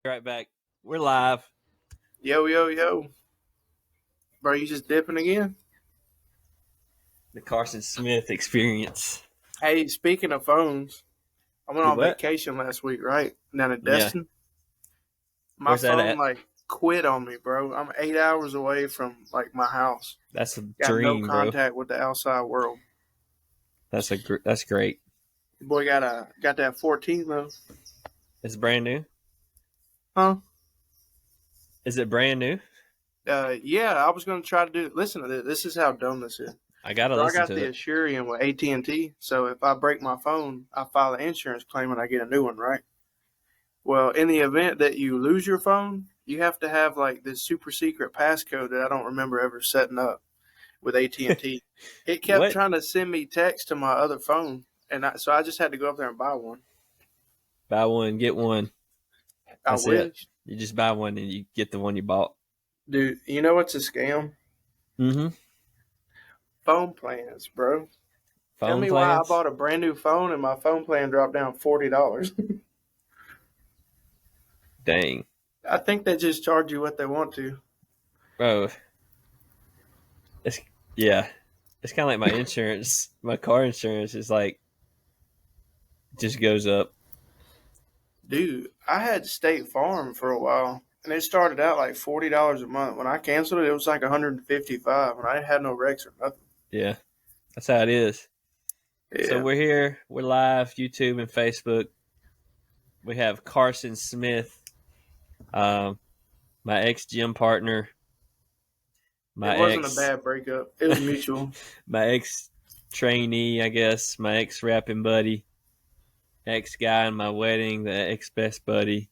Right back. We're live. Yo, yo, yo. Bro, you just dipping again? The Carson Smith experience. Hey, speaking of phones, I went You on what? vacation last week, right? Down in Yeah. Destin. My Where's that phone, at? quit on me, bro. I'm 8 hours away from, my house. That's a Got no dream, bro. contact with the outside world. That's great. Boy, got that 14, though. It's brand new? Huh? Is it brand new? Yeah, I was going to try to do it. Listen to this. This is how dumb this is. I gotta So I listen got to the it. Assurian with AT&T. So if I break my phone, I file an insurance claim and I get a new one, right? Well, in the event that you lose your phone, you have to have this super secret passcode that I don't remember ever setting up with AT&T. It kept What? trying to send me text to my other phone, and so I just had to go up there and buy one. Buy one, get one. That's I wish. it. You just buy one and you get the one you bought. Dude, you know what's a scam? Mm-hmm. Phone plans, bro. Tell Phone me why I plans? bought a brand new phone and my phone plan dropped down $40. Dang. I think they just charge you what they want to. Bro. It's kind of like my insurance. My car insurance is just goes up. Dude, I had State Farm for a while, and it started out like $40 a month. When I canceled it, it was like $155, and I had no wrecks or nothing. Yeah. That's how it is. Yeah. So we're here. We're live, YouTube and Facebook. We have Carson Smith, my ex-gym partner. It wasn't a bad breakup. It was mutual. My ex-trainee, I guess. My ex-rapping buddy. Ex-guy in my wedding. The ex-best buddy.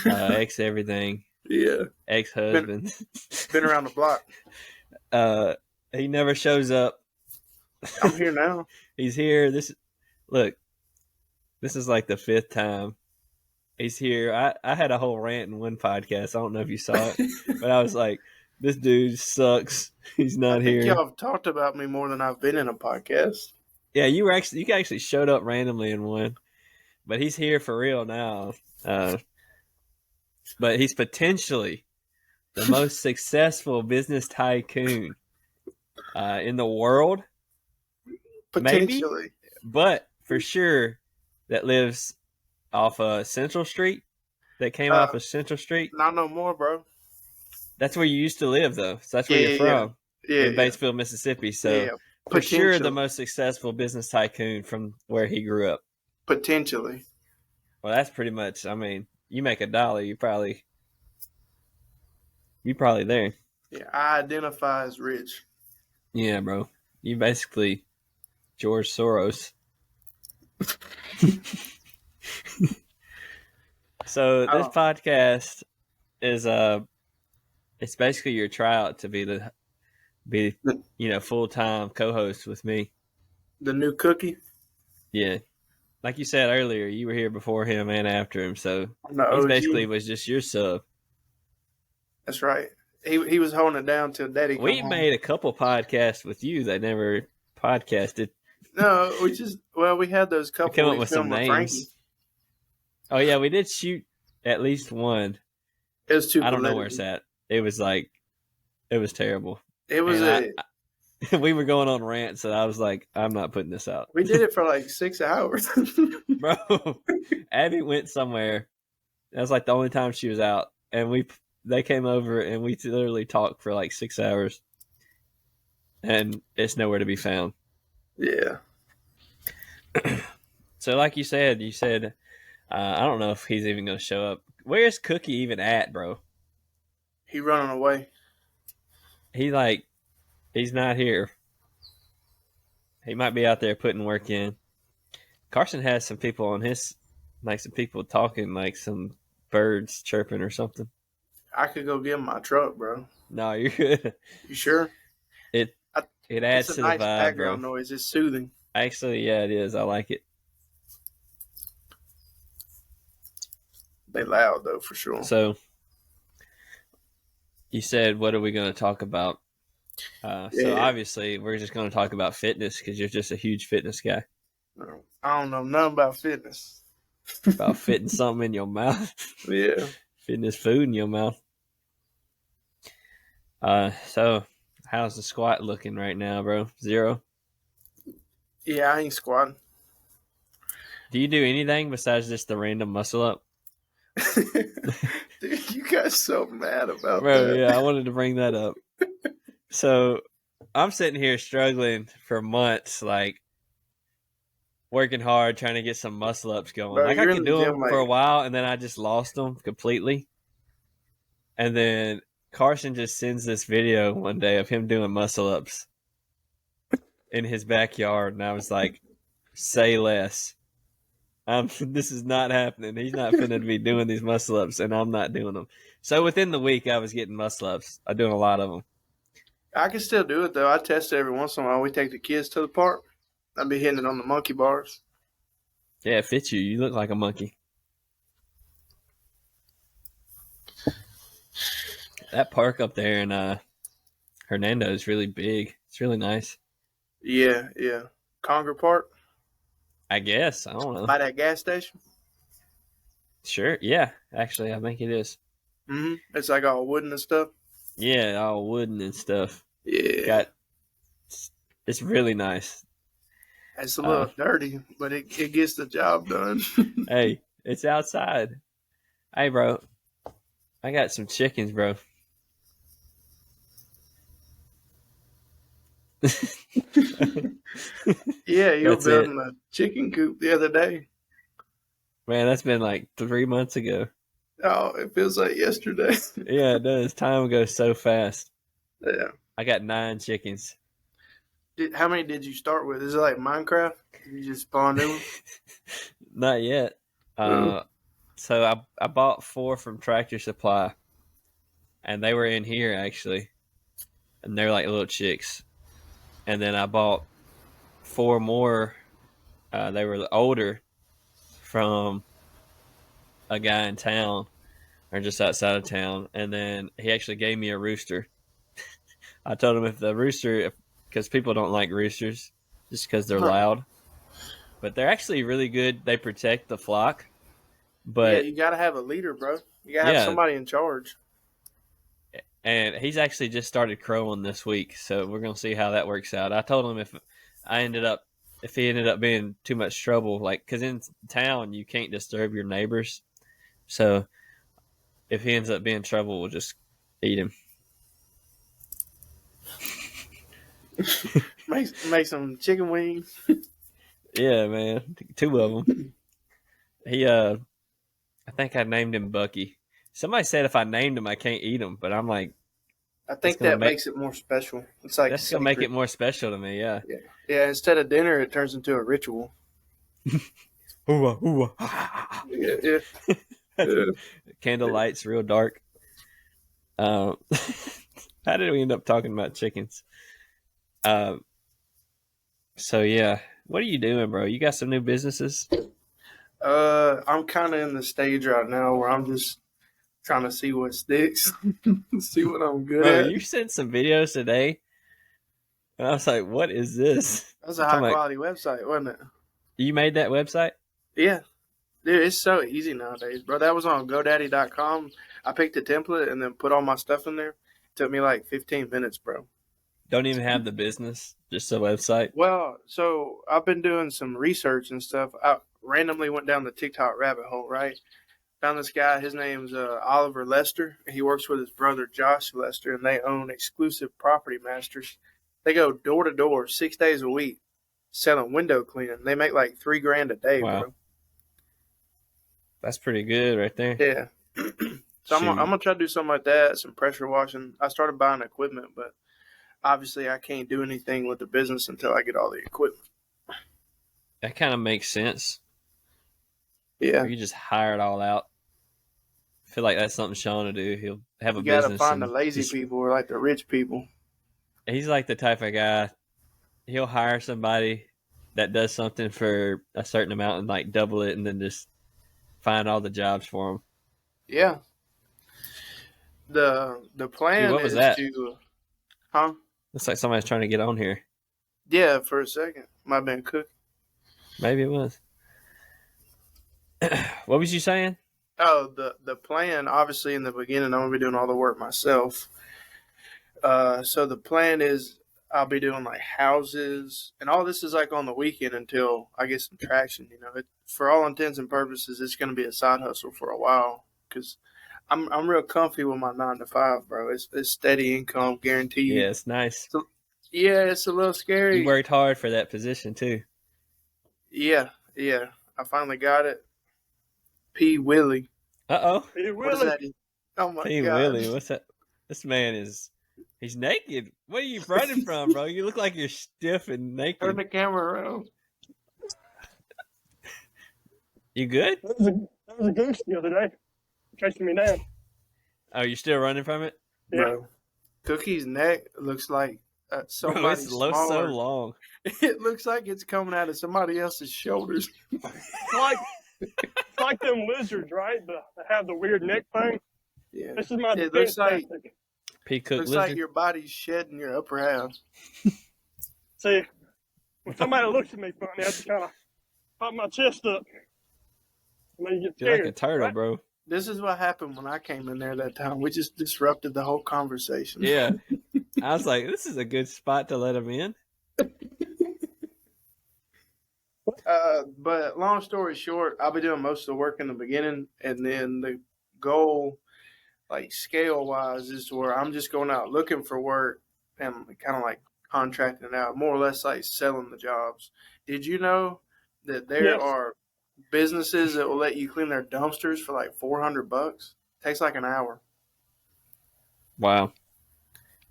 Ex-everything. Yeah. Ex-husband. Been around the block. He never shows up. I'm here now. He's here. This is like the fifth time he's here. I had a whole rant in one podcast. I don't know if you saw it, but I was like, this dude sucks. He's not here. Y'all have talked about me more than I've been in a podcast. Yeah, you actually showed up randomly in one, but he's here for real now. But he's potentially the most successful business tycoon in the world. Potentially. Maybe, but for sure that lives off Central Street. That came off of Central Street. Not no more, bro. That's where you used to live, though. So that's where you're from. Yeah. In Batesville, Mississippi. So for sure the most successful business tycoon from where he grew up. Potentially. Well, that's pretty much, I mean, you make $1, you probably there. Yeah, I identify as rich. Yeah, bro. You basically George Soros. So this podcast is it's basically your tryout to be full-time co-host with me. The new cookie? Yeah. Like you said earlier, you were here before him and after him, so he basically was just your sub. That's right. He was holding it down till Daddy. We made a couple podcasts with you that never podcasted. No, we had those couple. We came up with some names. Frankie. Oh yeah, we did shoot at least one. It was too. I don't know where it's at. It was terrible. It was we were going on rants, and I was like, I'm not putting this out. We did it for like 6 hours. Bro, Abby went somewhere. That was like the only time she was out. And they came over, and we literally talked for like 6 hours. And it's nowhere to be found. Yeah. So like you said, I don't know if he's even going to show up. Where's Cookie even at, bro? He running away. He's not here. He might be out there putting work in. Carson has some people on his, some people talking, like some birds chirping or something. I could go get him my truck, bro. No, you're good. You sure? It adds to the vibe, background bro. noise. It's soothing. Actually, yeah, it is. I like it. They loud though, for sure. So, you said, what are we going to talk about? So obviously, we're just going to talk about fitness because you're just a huge fitness guy. I don't know nothing about fitness. about fitting something in your mouth. Yeah. Fitting this food in your mouth. So how's the squat looking right now, bro? 0? Yeah, I ain't squatting. Do you do anything besides just the random muscle up? Dude, you got so mad about Bro, that. yeah, I wanted to bring that up. So I'm sitting here struggling for months, like working hard, trying to get some muscle ups going. Bro, Like I you're in could the do gym them for like, a while, and then I just lost them completely. And then Carson just sends this video one day of him doing muscle ups in his backyard, and I was like, "Say less." This is not happening. He's not finna be doing these muscle ups, and I'm not doing them. So within the week, I was getting muscle ups. I'm doing a lot of them. I can still do it though. I test it every once in a while. We take the kids to the park. I'll be hitting it on the monkey bars. Yeah, it fits you. You look like a monkey. That park up there in Hernando is really big. It's really nice. Yeah, yeah. Conger Park I guess. I don't know. by that gas station. Sure. Yeah. Actually, I think it is. It's like all wooden and stuff. Yeah, all wooden and stuff. Yeah. Got. It's really nice. It's a little dirty, but it gets the job done. Hey, it's outside. Hey, bro. I got some chickens, bro. Yeah, you were That's it. building a chicken coop the other day. Man, that's been like 3 months ago. Oh, it feels like yesterday. Yeah, it does. Time goes so fast. Yeah. I got 9 chickens. How many did you start with? Is it like Minecraft? You just spawn new ones? Not yet. So I bought 4 from Tractor Supply, and they were in here actually, and they're like little chicks. And then I bought 4 more. They were older from a guy in town or just outside of town, and then he actually gave me a rooster. I told him if the rooster, because people don't like roosters just because they're loud, but they're actually really good. They protect the flock. But yeah, you gotta have a leader, bro. You gotta have somebody in charge. And he's actually just started crowing this week, so we're gonna see how that works out. I told him if he ended up being too much trouble, like because in town you can't disturb your neighbors, so if he ends up being trouble, we'll just eat him. make some chicken wings. Yeah, man, 2 of them. I think I named him Bucky. Somebody said if I named him, I can't eat him, but I'm like, I think that makes it more special. It's like that's gonna make it more special to me. Yeah. Yeah. Instead of dinner, it turns into a ritual. Ooh, ooh. Yeah. Candle lights, real dark. How did we end up talking about chickens? So yeah, what are you doing, bro? You got some new businesses? I'm kind of in the stage right now where I'm just trying to see what sticks, see what I'm good Bro, at. you sent some videos today, and I was like, "What is this?" That's a high quality website, wasn't it? You made that website? Yeah. Dude, it's so easy nowadays, bro. That was on GoDaddy.com. I picked a template and then put all my stuff in there. It took me like 15 minutes, bro. Don't even have the business, just a website. Well, so I've been doing some research and stuff. I randomly went down the TikTok rabbit hole, right? Found this guy. His name's Oliver Lester. He works with his brother Josh Lester, and they own Exclusive Property Masters. They go door to door 6 days a week selling window cleaning. They make like $3,000 a day, bro. That's pretty good right there. Yeah. So I'm gonna try to do something like that, some pressure washing. I started buying equipment, but obviously I can't do anything with the business until I get all the equipment. That kind of makes sense. Yeah. Or you just hire it all out. I feel like that's something Sean will do. He'll have a business. You gotta find the lazy people or like the rich people. He's like the type of guy. He'll hire somebody that does something for a certain amount and like double it, and then just find all the jobs for him. Yeah. The plan Dude, what was is that? to, huh? Looks like somebody's trying to get on here. Yeah, for a second. Might have been cooking. Maybe it was. What was you saying? Oh, the plan, obviously, in the beginning, I'm gonna be doing all the work myself. So the plan is I'll be doing like houses, and all this is like on the weekend until I get some traction. For all intents and purposes, it's gonna be a side hustle for a while because I'm real comfy with my 9 to 5, bro. It's steady income, Yeah, guaranteed. it's nice. So, yeah, it's a little You scary. worked hard for that position too. Yeah, yeah. I finally got it. P. Willie. Uh-oh. Hey, What is Willie. that? Oh my P. god. Willie, what's that? This man he's naked. What are you running from, bro? You look like you're stiff and Turn naked. the camera around. You good? That was a goose the other day, chasing me down. Oh, you're still running from it? Yeah. Bro, Cookie's neck looks like Bro, somebody it's smaller. so long. It looks like it's coming out of somebody else's shoulders. It's like them lizards, right? They have the weird neck thing. Yeah. This is my It defense looks like tactic. P. Cook looks lizard. like your body's shedding your upper half. See, when somebody looks at me funny, I just kind of pop my chest up. And then you get You're scared. like a turtle, right? bro. This is what happened when I came in there that time. We just disrupted the whole conversation. Yeah. I was like, this is a good spot to let him in. But long story short, I'll be doing most of the work in the beginning, and then the goal, like scale wise, is to where I'm just going out looking for work and kind of like contracting it out, more or less like selling the jobs. Did you know that there Yes. are businesses that will let you clean their dumpsters for like $400? Takes like an hour. Wow.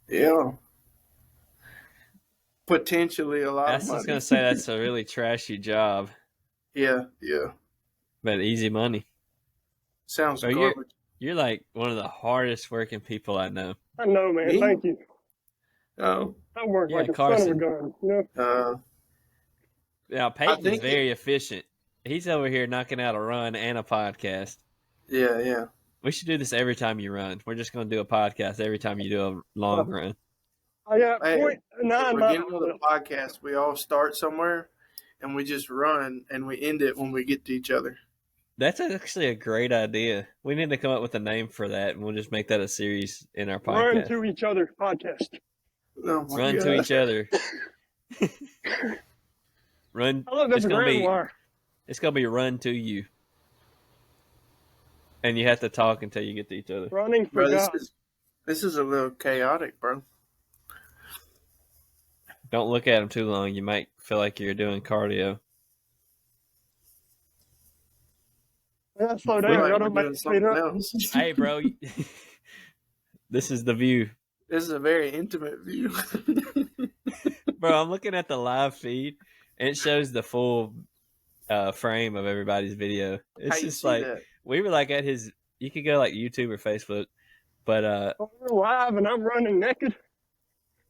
Yeah. Potentially a lot I of was money. just going to say that's a really trashy job, Yeah. but easy money. Sounds So you're- garbage. You're like one of the hardest working people I know. I know, man. Me? Thank you. Oh. I work Yeah, like a Carson. son of a gun. You know? Now, Peyton is think very efficient. He's over here knocking out a run and a podcast. Yeah. We should do this every time you run. We're just going to do a podcast every time you do a long run. I got Hey, 0.9 We're miles. getting on the podcast. We all start somewhere, and we just run, and we end it when we get to each other. That's actually a great idea. We need to come up with a name for that, and we'll just make that a series in our Run podcast. to each other podcast. Oh my Run God. to each other. Run. I love that It's gonna grand be. wire. It's gonna be run to you, and you have to talk until you get to each other. Running for Bro, God. this is a little chaotic, bro. Don't look at them too long. You might feel like you're doing cardio. I gotta slow I down. feel Y'all like don't we're make doing me speed something up. else. Hey, bro. This is the view. This is a very intimate view. Bro, I'm looking at the live feed, and it shows the full frame of everybody's video. It's How you just see like that? we were like at his. You could go like YouTube or Facebook, but We're live and I'm running naked.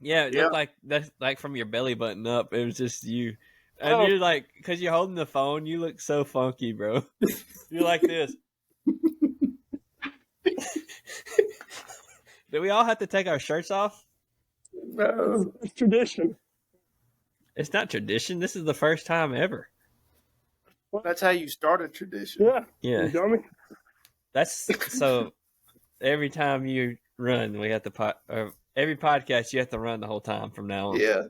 yeah, it Yeah. looked like that's like from your belly button up. It was just you, and Oh. you're like, because you're holding the phone, you look so funky, bro. You're like this. Do we all have to take our shirts off? No. It's tradition. It's not tradition. This is the first time ever. That's how you start a tradition. Yeah. Yeah, You dummy. that's so. Every time you run, we have to every podcast you have to run the whole time from now on. Yeah.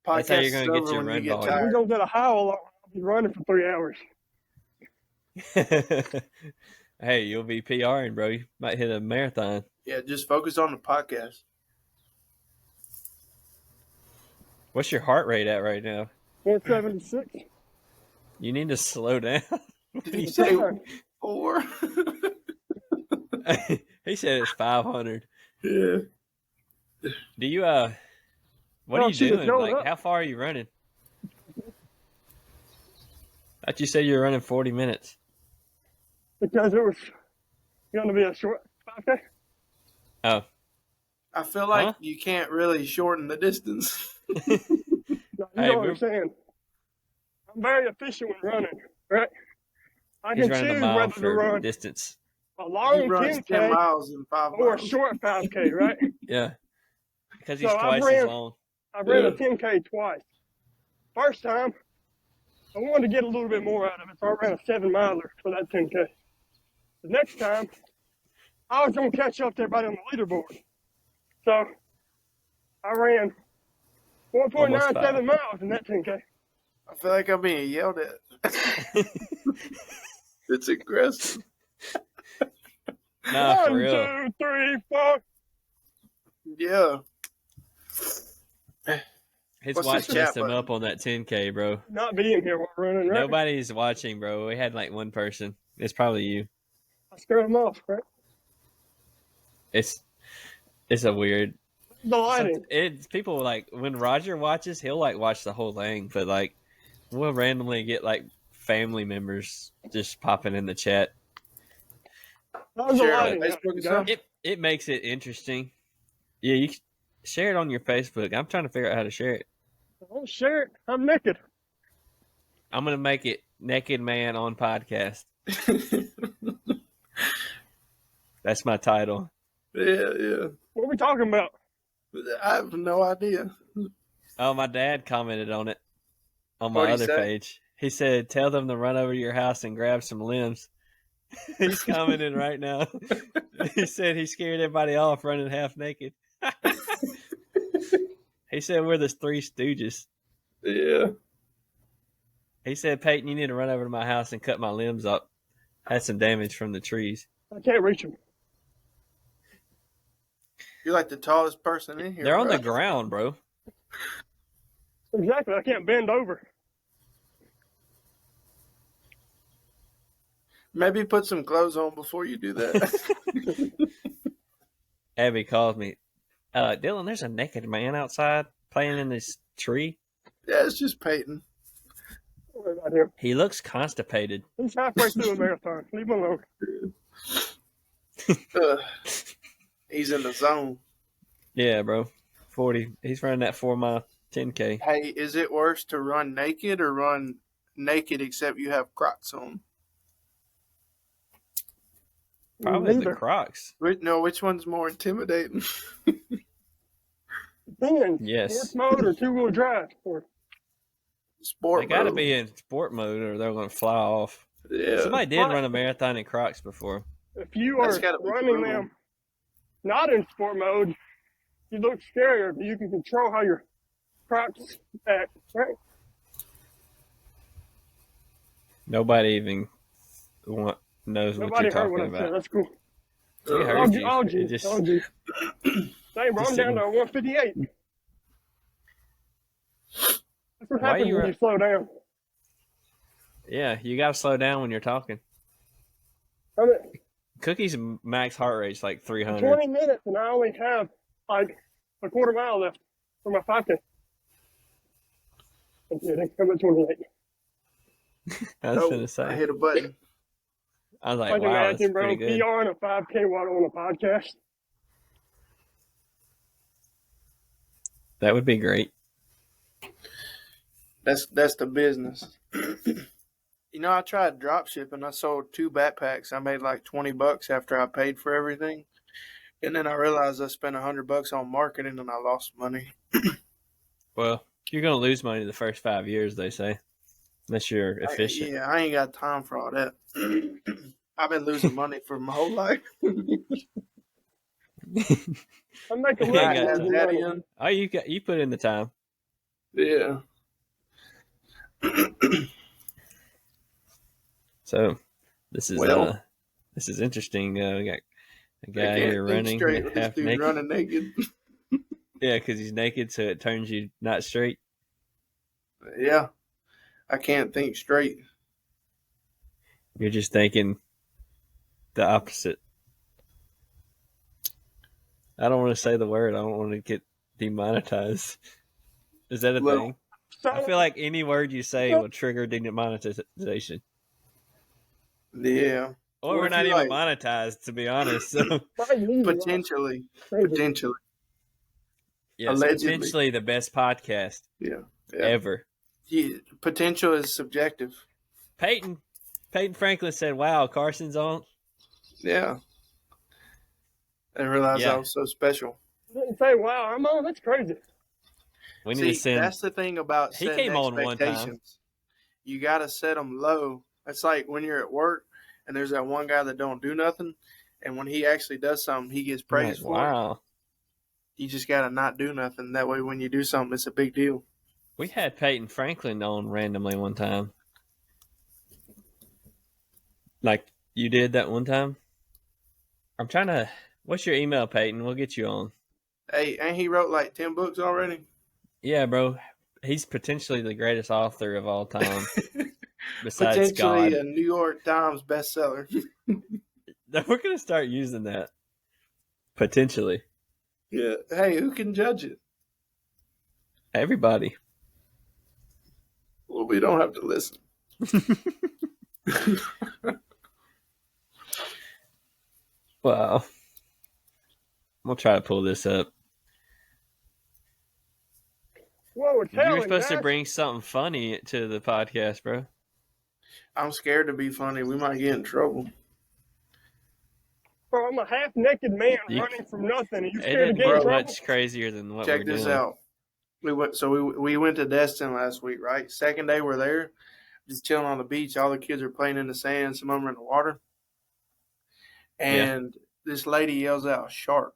That's how Podcast you're gonna is get over your when run you get volume. We're tired. gonna get a howl. I'll be running for 3 hours. Hey, you'll be PRing, bro. You might hit a marathon. Yeah, just focus on the podcast. What's your heart rate at right now? 476. You need to slow down. Did he say Yeah. 4? He said it's 500. Yeah. Do you what Oh, are you she just doing? yelled Like, up. how far are you running? I thought you said you were running 40 minutes. Because it was going to be a short 5K. Oh, I feel like Huh? you can't really shorten the distance. No, you Hey, don't we're- understand. I'm very efficient when running, right? I he's can running a choose mile whether to for run distance. a He long runs 10 10K miles in 5 or a miles. short 5K, right? Yeah, because he's So I twice as ran- long. I ran Yeah. a 10K twice. First time, I wanted to get a little bit more out of it, so I ran a 7-miler for that 10K. The next time, I was going to catch up to everybody on the leaderboard. So I ran 1.97 miles in that 10K. I feel like I'm being yelled at. It's aggressive. Nah, for 1, real. 2, 3, 4. Yeah. His What's watch this messed chat him button? up on that 10K, bro. Not being here while running, right? Nobody's watching, bro. We had like one person. It's probably you. I scared him off, right? It's a weird. The lighting. It's people like when Roger watches, he'll like watch the whole thing, but like we'll randomly get like family members just popping in the chat. That was the Share it on lighting. Facebook and stuff? It makes it interesting. Yeah, you can share it on your Facebook. I'm trying to figure out how to share it. Oh, share it. I'm naked. I'm gonna make it Naked Man on Podcast. That's my title. Yeah. What are we talking about? I have no idea. Oh, my dad commented on it on my What'd he other say? page. He said, "Tell them to run over to your house and grab some limbs." He's commenting right now. He said he scared everybody off running half naked. He said we're the Three Stooges. Yeah. He said, "Peyton, you need to run over to my house and cut my limbs up. Had some damage from the trees." I can't reach him. You're like the tallest person in here. They're on bro. the ground, bro. Exactly. I can't bend over. Maybe put some clothes on before you do that. Abby called me. Dylan, there's a naked man outside playing in this tree. Yeah, it's just Peyton. Don't worry about him. He looks constipated. He's halfway through a marathon. Leave him alone. He's in the zone. Yeah, bro. 40. He's running that 4-mile 10K. Hey, is it worse to run naked or run naked except you have Crocs on? Probably Neither. the Crocs. No, which one's more intimidating? Then, Yes. sports mode or 2-wheel drive. Or Sport They got to mode. be in sport mode or they're going to fly off. Yeah. Somebody did run a marathon in Crocs before. if you That's are gotta be running brutal. them not in sport mode, you look scarier, but you can control how your Crocs act, right? Nobody even knows what Nobody you're heard what talking I said. about. That's cool. We heard I'll you. do. It just- Dang, bro, I'm down to 158. That's what Why happens you when run- you slow down. Yeah, you got to slow down when you're talking. I'm at Cookie's max heart rate's like 300. 20 minutes, and I only have like a quarter mile left for my 5K. I'm kidding. I'm at 28. I was going to I say. hit a button. I was like, Like, wow, that's imagine, bro, pretty good. PR on a 5K while on a podcast. That would be great. That's the business. You know, I tried drop shipping. I sold 2 backpacks. I made like $20 after I paid for everything. And then I realized I spent $100 on marketing and I lost money. Well, you're going to lose money the first 5 years, they say, unless you're efficient. I ain't got time for all that. I've been losing money for my whole life. I'm making Yeah, money. I got losing that money. in. Oh, you put in the time. Yeah. So this is Well. this is interesting. We got a I guy can't here think running straight with this half dude naked. running naked. Yeah, because he's naked, so it turns you not straight. Yeah. I can't think straight. You're just thinking the opposite. I don't want to say the word. I don't want to get demonetized. Is that a Well, thing? So, I feel like any word you say will trigger demonetization. Yeah. Or Or we're if not you even like- monetized, to be honest. So Potentially. Crazy. Potentially. yes, Allegedly. potentially the best podcast Yeah. ever. Yeah. Potential is subjective. Peyton Franklin said, "Wow, Carson's on." Yeah. I didn't realize Yeah. I was so special. Didn't say, wow, I'm on. That's crazy. We need See, to send. that's the thing about He setting came on one time. expectations. you got to set them low. It's like when you're at work and there's that one guy that don't do nothing, and when he actually does something, he gets praised for it. Wow. You just got to not do nothing. That way, when you do something, it's a big deal. We had Peyton Franklin on randomly one time. Like you did that one time? I'm trying to... What's your email, Peyton? We'll get you on. Hey, ain't he wrote like 10 books already? Yeah, bro. He's potentially the greatest author of all time. Besides Potentially God. a New York Times bestseller. We're going to start using that. Potentially. Yeah. Hey, who can judge it? Everybody. Well, we don't have to listen. Wow. We'll try to pull this up. Well, You were supposed to bring something funny to the podcast, bro. I'm scared to be funny. We might get in trouble. Bro, I'm a half-naked man running from nothing. Are you It scared didn't to get in get trouble? much crazier than what Check we're doing. this out. We went to Destin last week, right? Second day we're there, just chilling on the beach. All the kids are playing in the sand. Some of them are in the water. And this lady yells out, "Shark."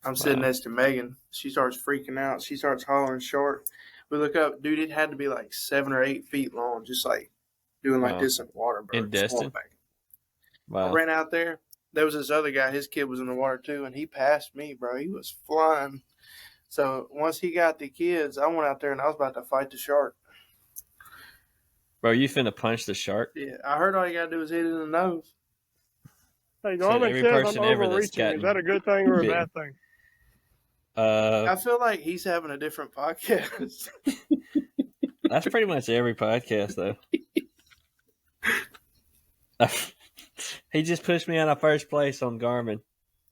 I'm sitting next to Megan. She starts freaking out. She starts hollering shark. We look up. Dude, it had to be like 7 or 8 feet long, just like doing like this in the water, bro. In Destin? I ran out there. There was this other guy. His kid was in the water too, and he passed me, bro. He was flying. So once he got the kids, I went out there and I was about to fight the shark. Bro, you finna punch the shark? Yeah, I heard all you got to do is hit it in the nose. Hey, So Garmin every says person I'm ever that's overreaching. gotten Is that a good thing or a bitten. bad thing? I feel like he's having a different podcast. That's pretty much every podcast, though. He just pushed me out of first place on Garmin.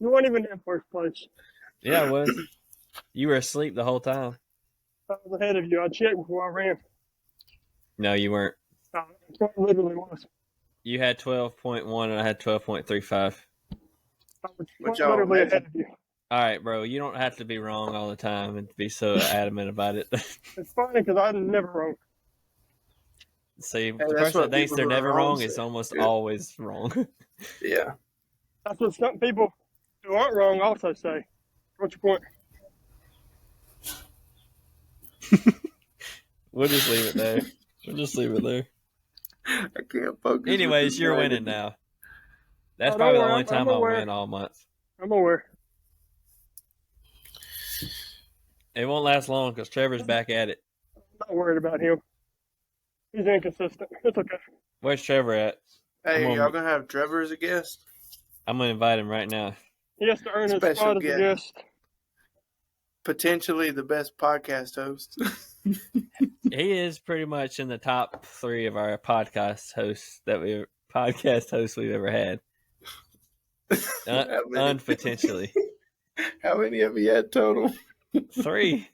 You weren't even in first place. Yeah, I was. You were asleep the whole time. I was ahead of you. I checked before I ran. No, you weren't. I literally was. You had 12.1 and I had 12.35. I was Which literally ahead of you. All right, bro. You don't have to be wrong all the time and be so adamant about it. It's funny because I'm never wrong. See, Hey, the that's person what that thinks people they're who are never wrong wrong say. is almost Yeah. always wrong. Yeah. That's what some people who aren't wrong also say. What's your point? We'll just leave it there. I can't focus. Anyways, you're winning now. That's Oh, don't probably the worry, only I'm time I'll aware. win all month. I'm aware. It won't last long because Trevor's back at it. I'm not worried about him. He's inconsistent. It's okay. Where's Trevor at? Hey, I'm y'all on- gonna have Trevor as a guest? I'm going to invite him right now. He has to earn his Special spot as a guest. guest. Potentially the best podcast host. He is pretty much in the top 3 of our podcast hosts we've ever had. How many? Potentially. How many have you had total? 3.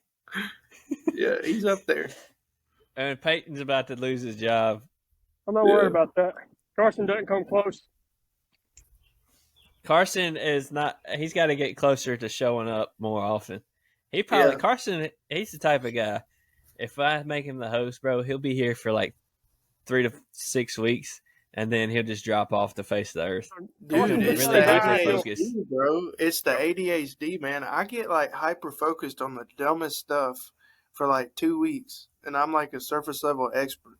Yeah, he's up there. And Peyton's about to lose his job. I'm not worried about that. Carson doesn't come close. Carson is not. He's got to get closer to showing up more often. He probably Yeah. Carson. He's the type of guy. If I make him the host, bro, he'll be here for like 3 to 6 weeks, and then he'll just drop off the face of the earth. Dude, it's really the hyper-focused. ADHD, bro. It's the ADHD, man. I get like hyper focused on the dumbest stuff for like 2 weeks, and I'm like a surface level expert.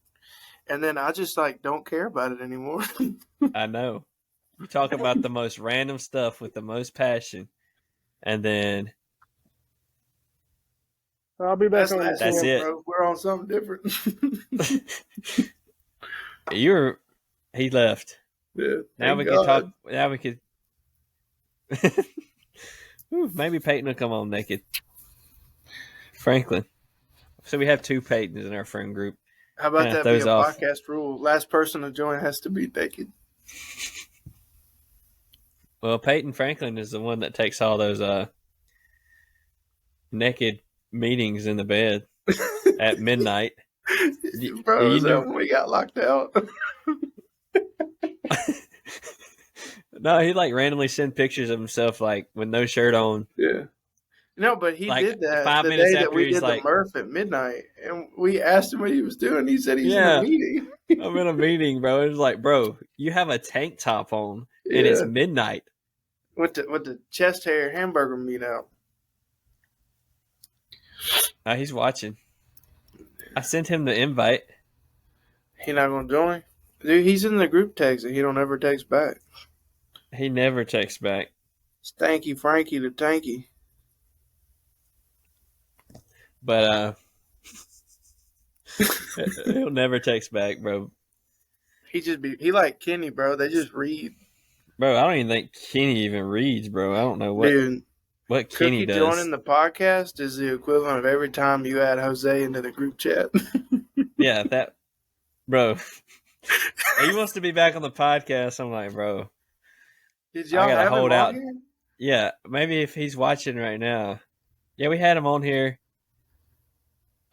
And then I just like don't care about it anymore. I know. You talk about the most random stuff with the most passion, and then I'll be back on That's That's it. bro. We're on something different. he left. Yeah, Now thank we God. can talk. Now we could. Ooh, maybe Peyton will come on naked. Franklin. So we have 2 Peytons in our friend group. How about Yeah, that be those a off. podcast rule? Last person to join has to be naked. Well, Peyton Franklin is the one that takes all those naked meetings in the bed at midnight. Bro, you is knew- that when we got locked out? No, he like randomly send pictures of himself like with no shirt on. Yeah. No, but he Like did that 5 the minutes day that after we he's did like, the Murph at midnight, and we asked him what he was doing. He said he's in yeah, a meeting. I'm in a meeting, bro. It was like, bro, you have a tank top on and it's Yeah, midnight. with the chest hair hamburger meat out. He's watching. I sent him the invite. He not gonna join, dude. He's in the group text and he don't ever text back. He never texts back. Stanky Frankie the Tanky. But he'll never text back, bro. He like Kenny, bro. They just read. Bro, I don't even think Kenny even reads, bro. I don't know Dude, what Kenny Cookie does. joining the podcast is the equivalent of every time you add Jose into the group chat. Yeah, that, bro. He wants to be back on the podcast. I'm like, bro, Did y'all I gotta have hold him out. on here? Yeah, maybe if he's watching right now. Yeah, we had him on here.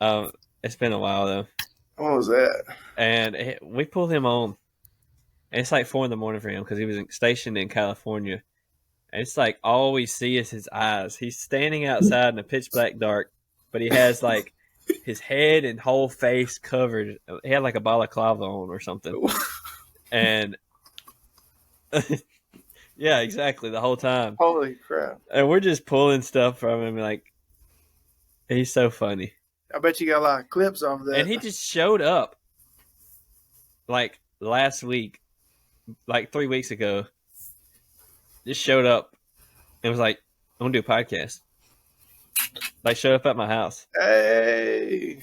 It's been a while though, What was that? and we pulled him on. And it's like 4 a.m. for him because he was stationed in California. And it's like all we see is his eyes. He's standing outside in the pitch black dark, but he has like his head and whole face covered. He had like a balaclava on or something. And yeah, exactly, the whole time. Holy crap. And we're just pulling stuff from him. Like, he's so funny. I bet you got a lot of clips off that. And he just showed up like last week, like 3 weeks ago. Just showed up and was like, I'm going to do a podcast. Like, showed up at my house. Hey.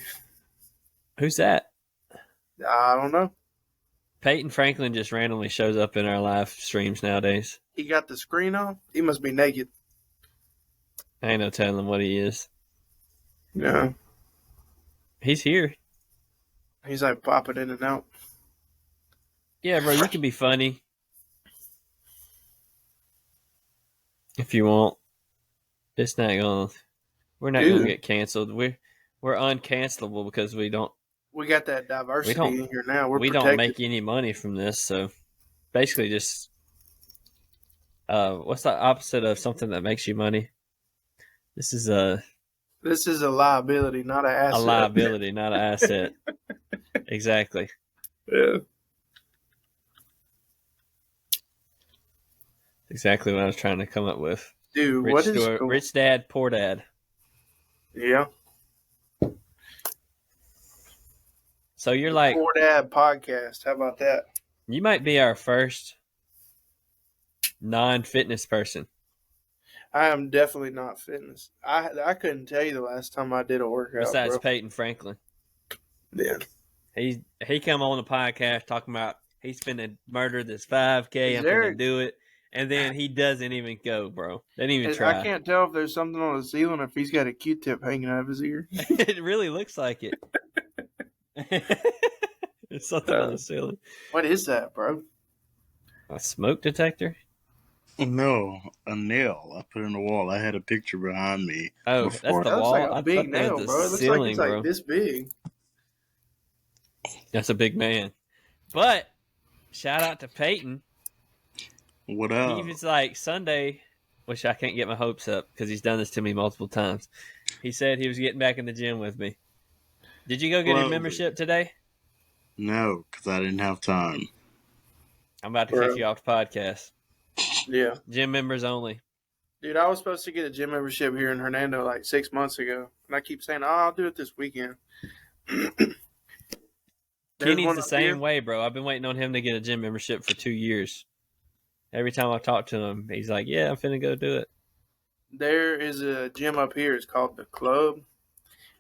Who's that? I don't know. Peyton Franklin just randomly shows up in our live streams nowadays. He got the screen off. He must be naked. I ain't no telling what he is. Yeah. He's here. He's like popping in and out. Yeah, bro, you can be funny if you want. It's not gonna. We're not gonna get canceled. We're uncancelable because we don't. We got that diversity in here now. We don't make any money from this, so basically just. What's the opposite of something that makes you money? This is a liability, not an asset. A liability, not an asset. Exactly. Yeah. Exactly what I was trying to come up with. Dude, Rich Dad, Poor Dad. Yeah. So you're like Poor Dad podcast. How about that? You might be our first non-fitness person. I am definitely not fitness. I couldn't tell you the last time I did a workout. Besides Peyton Franklin. Yeah. He come on the podcast talking about he's finna murder this 5K. I'm finna do it. And then he doesn't even go, bro. Didn't even try. I can't tell if there's something on the ceiling or if he's got a Q-tip hanging out of his ear. It really looks like it. It's something on the ceiling. What is that, bro? A smoke detector? No, a nail. I put in the wall. I had a picture behind me. Oh, that's the wall. Like a big nail, bro. It looks like it's like this big. That's a big man. But shout out to Peyton. What up? He was like Sunday, which I can't get my hopes up because he's done this to me multiple times. He said he was getting back in the gym with me. Did you go get his membership today? No, because I didn't have time. I'm about to kick you off the podcast. Yeah. Gym members only. Dude, I was supposed to get a gym membership here in Hernando like 6 months ago. And I keep saying, I'll do it this weekend. Kenny's the same way, bro. I've been waiting on him to get a gym membership for 2 years. Every time I talk to him, he's like, yeah, I'm finna go do it. There is a gym up here. It's called The Club.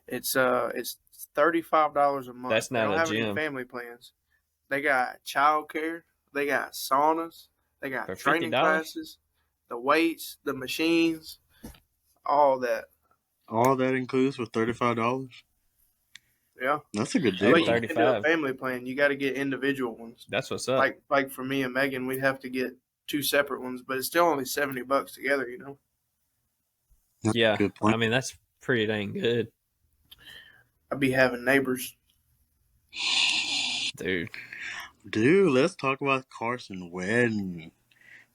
It's $35 a month. That's not they don't a have gym. Any family plans. They got childcare. They got saunas. They got For training $50? classes, the weights, the machines, all that. All that includes for $35? Yeah. That's a good But deal. you can do a family plan. You got to get individual ones. That's what's up. Like for me and Megan, we'd have to get 2 separate ones, but it's still only $70 together, you know? That's yeah. a good point. I mean, that's pretty dang good. I'd be having neighbors. Dude, let's talk about Carson wedding.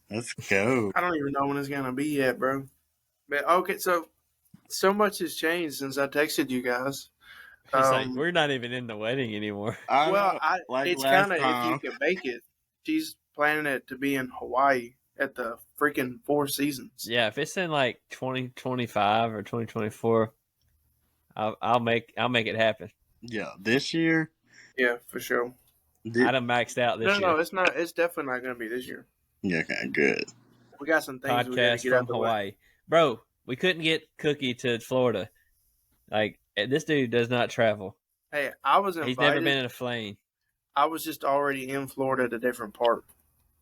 Let's go. I don't even know when it's going to be yet, bro. But okay, so So much has changed since I texted you guys. He's like, we're not even in the wedding anymore. It's kind of if you can make it. She's planning it to be in Hawaii at the freaking Four Seasons. Yeah, if it's in like 2025 or 2024, I'll make it happen. Yeah, this year. Yeah, for sure. I done maxed out this year. No, it's not. It's definitely not going to be this year. Yeah, okay, good. We got some things we got Podcast to get from out the Hawaii, way. bro. We couldn't get Cookie to Florida. Like this dude does not travel. Hey, I was invited. He's never been in a plane. I was just already in Florida at a different part.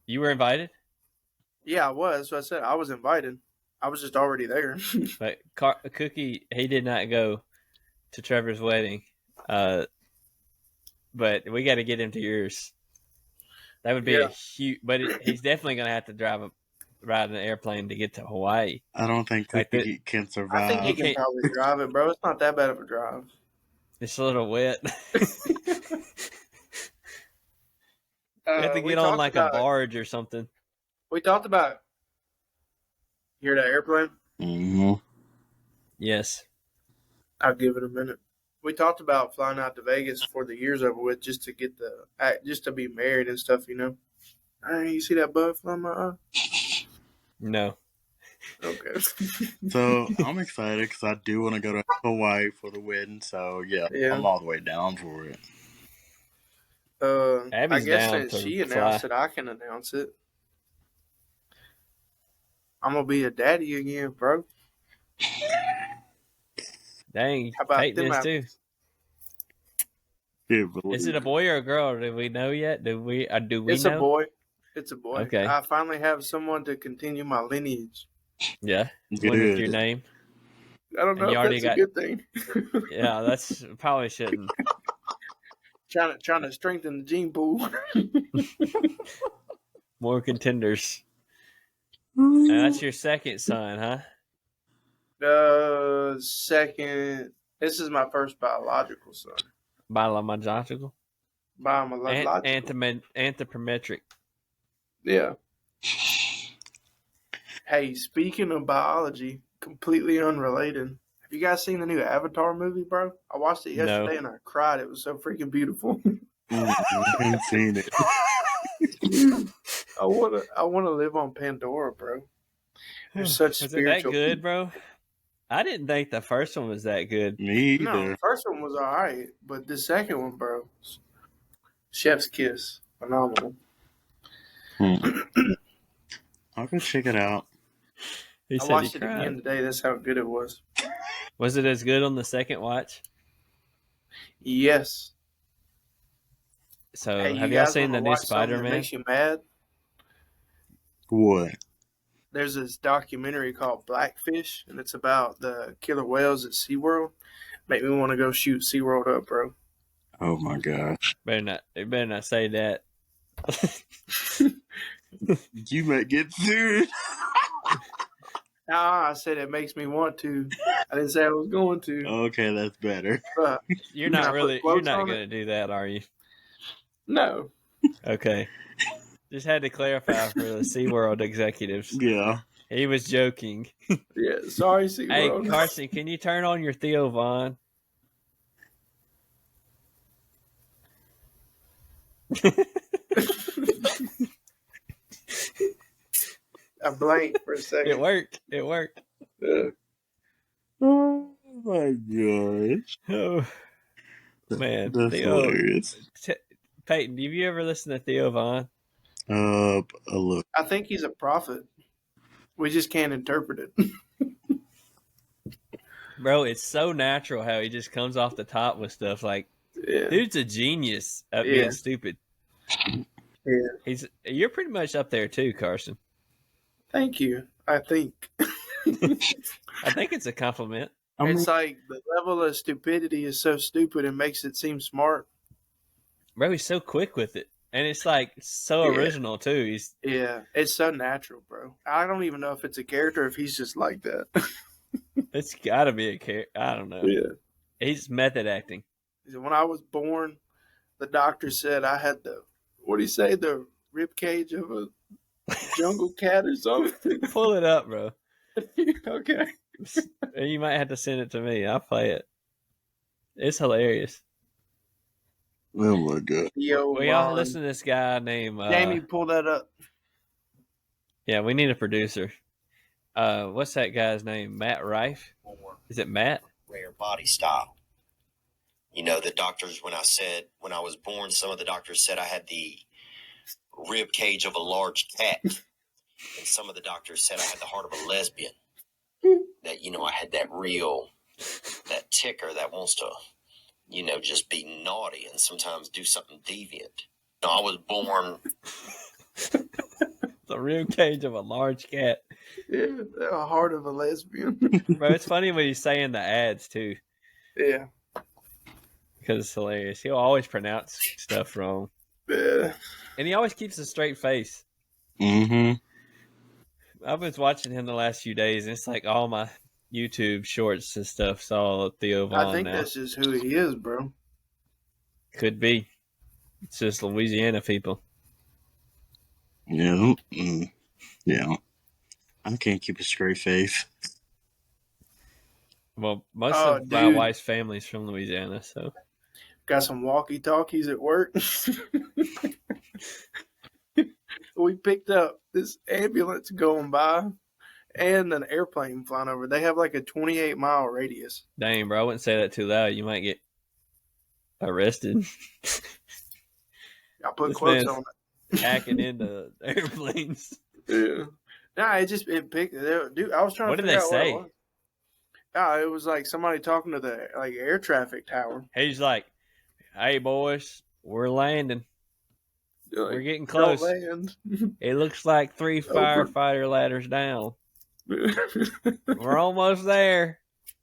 You were invited? Yeah, I was. So I said I was invited. I was just already there. But Cookie, he did not go to Trevor's wedding. But we got to get him to yours. That would be a huge. But he's definitely going to have to ride an airplane to get to Hawaii. I don't think Cookie can survive. I think he can probably drive it, bro. It's not that bad of a drive. It's a little wet. You have to get on like a barge or something. We talked about. You hear that airplane? Mm-hmm. Yes. I'll give it a minute. We talked about flying out to Vegas before the year's over with, just to get just to be married and stuff. You know. Hey, you see that bug flying my eye? No. Okay. So I'm excited because I do want to go to Hawaii for the wedding. So yeah, I'm all the way down for it. I guess since she announced it, I can announce it. I'm gonna be a daddy again, bro. Dang, Peyton is too. Yeah, is it a boy or a girl? Do we know yet? Do we know? It's a boy. It's a boy. Okay. I finally have someone to continue my lineage. Yeah. Good. What is your name? I don't know if that's a good thing. Yeah, that's probably shouldn't. Trying to strengthen the gene pool. More contenders. And that's your second son, huh? Second. This is my first biological son. Biological? Anthropometric. Yeah. Hey, speaking of biology, completely unrelated. Have you guys seen the new Avatar movie, bro? I watched it yesterday and I cried. It was so freaking beautiful. I haven't seen it. I wanna live on Pandora, bro. There's such spiritual. Was it that good, bro? I didn't think the first one was that good. Me either. No, the first one was alright, but the second one, bro, chef's kiss, phenomenal. I'll go check it out. I watched it again today. That's how good it was. Was it as good on the second watch? Yes. So, have y'all seen the new Spider-Man? That makes you mad? What? There's this documentary called Blackfish, and it's about the killer whales at SeaWorld. Make me want to go shoot SeaWorld up, bro. Oh my gosh! You better not say that. You might get sued. Nah, I said it makes me want to. I didn't say I was going to. Okay, that's better. But you're not going to do that, are you? No. Okay. Just had to clarify for the SeaWorld executives. Yeah. He was joking. Yeah, sorry, SeaWorld. Hey, Carson, can you turn on your Theo Von? I blanked for a second. It worked. Oh my gosh. Oh, man. That's hilarious. Peyton, have you ever listened to Theo Von? A look. I think he's a prophet. We just can't interpret it. Bro, it's so natural how he just comes off the top with stuff. Like, dude's a genius at being stupid. Yeah. You're pretty much up there too, Carson. Thank you. I think. I think it's a compliment. It's like the level of stupidity is so stupid it makes it seem smart. Bro, he's so quick with it. And it's like so original too. It's so natural, bro. I don't even know if it's a character, if he's just like that. It's got to be a character. I don't know. Yeah. He's method acting. When I was born, the doctor said I had the rib cage of a jungle cat or something. Pull it up, bro. Okay. You might have to send it to me. I'll play it. It's hilarious. Oh my god. Yo, Y'all listen to this guy named Jamie, pull that up. Yeah, we need a producer. What's that guy's name? Matt Rife? Is it Matt? Rare body style. You know, the doctors, when I was born, some of the doctors said I had the rib cage of a large cat. And some of the doctors said I had the heart of a lesbian. That, you know, I had that ticker that wants to, you know, just be naughty and sometimes do something deviant. No, I was born. The rib cage of a large cat. Yeah, the heart of a lesbian. Bro, it's funny when he's saying the ads, too. Yeah. Because it's hilarious. He'll always pronounce stuff wrong. Yeah. And he always keeps a straight face. Mm-hmm. I've been watching him the last few days, and it's like all my YouTube shorts and stuff. Saw Theo Vaughn. I think that's just who he is, bro. Could be. It's just Louisiana people. Yeah. Yeah. I can't keep a straight face. Well, most of my wife's family's from Louisiana, so. Got some walkie-talkies at work. We picked up this ambulance going by and an airplane flying over. They have like a 28-mile radius. Dang, bro, I wouldn't say that too loud. You might get arrested. I put quotes on it. Hacking into airplanes. Yeah. Nah, it picked. Dude, I was trying to figure out what it was. It was like somebody talking to the air traffic tower. He's like, "Hey, boys, we're landing. We're getting close. It looks like 3 firefighter ladders down. We're almost there."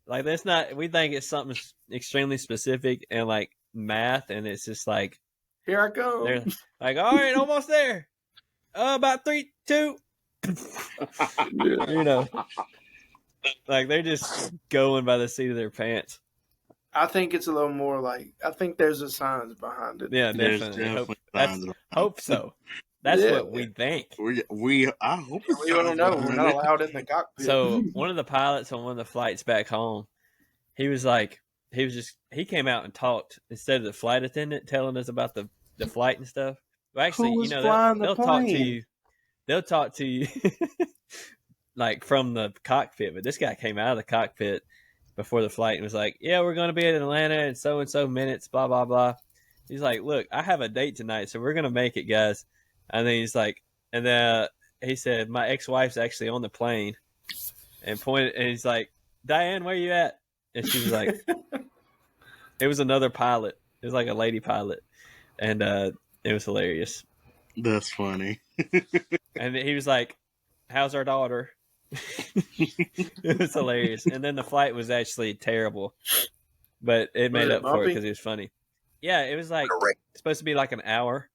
Like, that's not. We think it's something extremely specific and like math, and it's just like, here I go. They're like, all right, almost there. About 3, 2. You know, like they're just going by the seat of their pants. I think it's a little more like, I think there's a science behind it. Yeah, definitely. Hope so. That's what we think. I hope it's we don't know. We're not allowed in the cockpit. So one of the pilots on one of the flights back home, he came out and talked instead of the flight attendant telling us about the flight and stuff. Well, actually, you know, they'll talk to you. They'll talk to you like from the cockpit. But this guy came out of the cockpit before the flight and was like, "Yeah, we're going to be in Atlanta in so and so minutes, blah blah blah." He's like, "Look, I have a date tonight, so we're going to make it, guys." And then he's like, and then he said, "My ex-wife's actually on the plane," and pointed, and he's like, "Diane, where you at?" And she was like, it was another pilot. It was like a lady pilot, and it was hilarious. That's funny. And he was like, "How's our daughter?" It was hilarious. And then the flight was actually terrible, but it made up for it because it was funny. Yeah, it was like supposed to be like an hour.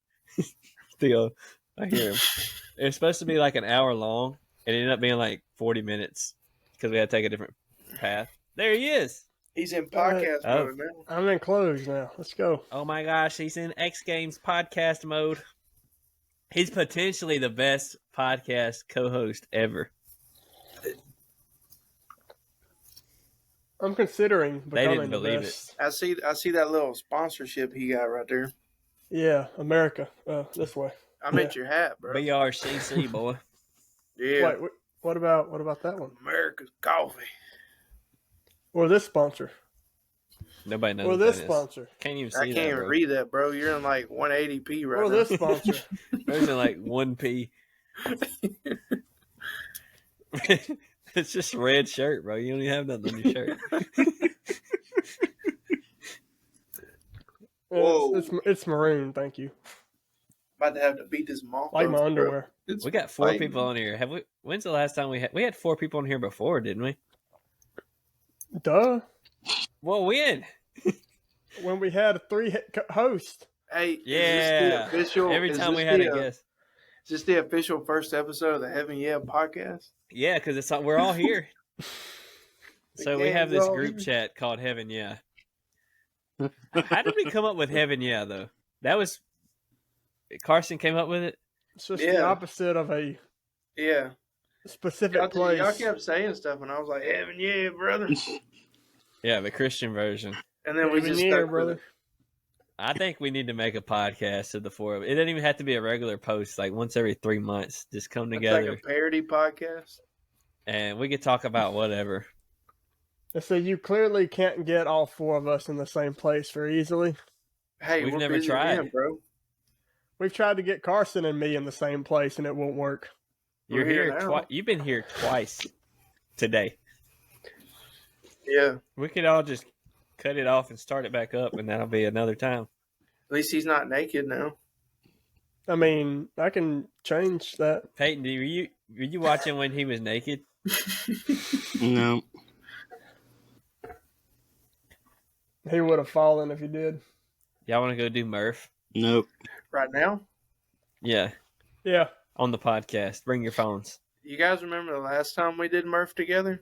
Theo, I hear him. It was supposed to be like an hour long. It ended up being like 40 minutes because we had to take a different path. There he is. He's in podcast mode now. I'm in close now. Let's go. Oh my gosh, he's in X Games podcast mode. He's potentially the best podcast co-host ever. I'm considering becoming They didn't believe it. I see that little sponsorship he got right there. Yeah, America. This way. I meant your hat, bro. BRCC, boy. Yeah. Wait, what about that one? America's coffee. Or this sponsor. Nobody knows. Or this sponsor. Can't even see I can't even read that, bro. You're in like 180p right now. Or this sponsor. There's in like 1p. It's just a red shirt, bro. You don't even have nothing on your shirt. Whoa. It's maroon, thank you. About to have to beat this moth. Like my underwear. We got 4 people on here. Have we? When's the last time we had 4 people on here before? Didn't we? Duh. Well, when? When we had a 3 host. Hey, yeah. Every time we had a guest. Is this the official first episode of the Heaven Yeah podcast? Yeah, because we're all here. So we have this group chat called Heaven Yeah. How did we come up with Heaven Yeah, though? That was Carson came up with it. It's just the opposite of a. Yeah. specific place. Y'all kept saying stuff, and I was like, "Heaven, yeah, brother." Yeah, the Christian version. And then we Heaven, just yeah, stuck with brother. it. I think we need to make a podcast of the four of it. It doesn't even have to be a regular post, like once every 3 months. Just come It's together like a parody podcast. and we could talk about whatever. So you clearly can't get all four of us in the same place very easily. Hey, We've we're never busy tried. men, bro. We've tried to get Carson and me in the same place, and it won't work. You're We're here here now. twice. You've been here twice today. Yeah. We could all just cut it off and start it back up, and that'll be another time. At least he's not naked now. I mean, I can change that. Peyton, were you watching when he was naked? No. He would have fallen if he did. Y'all want to go do Murph? Nope. Right now? Yeah, Yeah. on the podcast. Bring your phones. You guys remember the last time we did Murph together?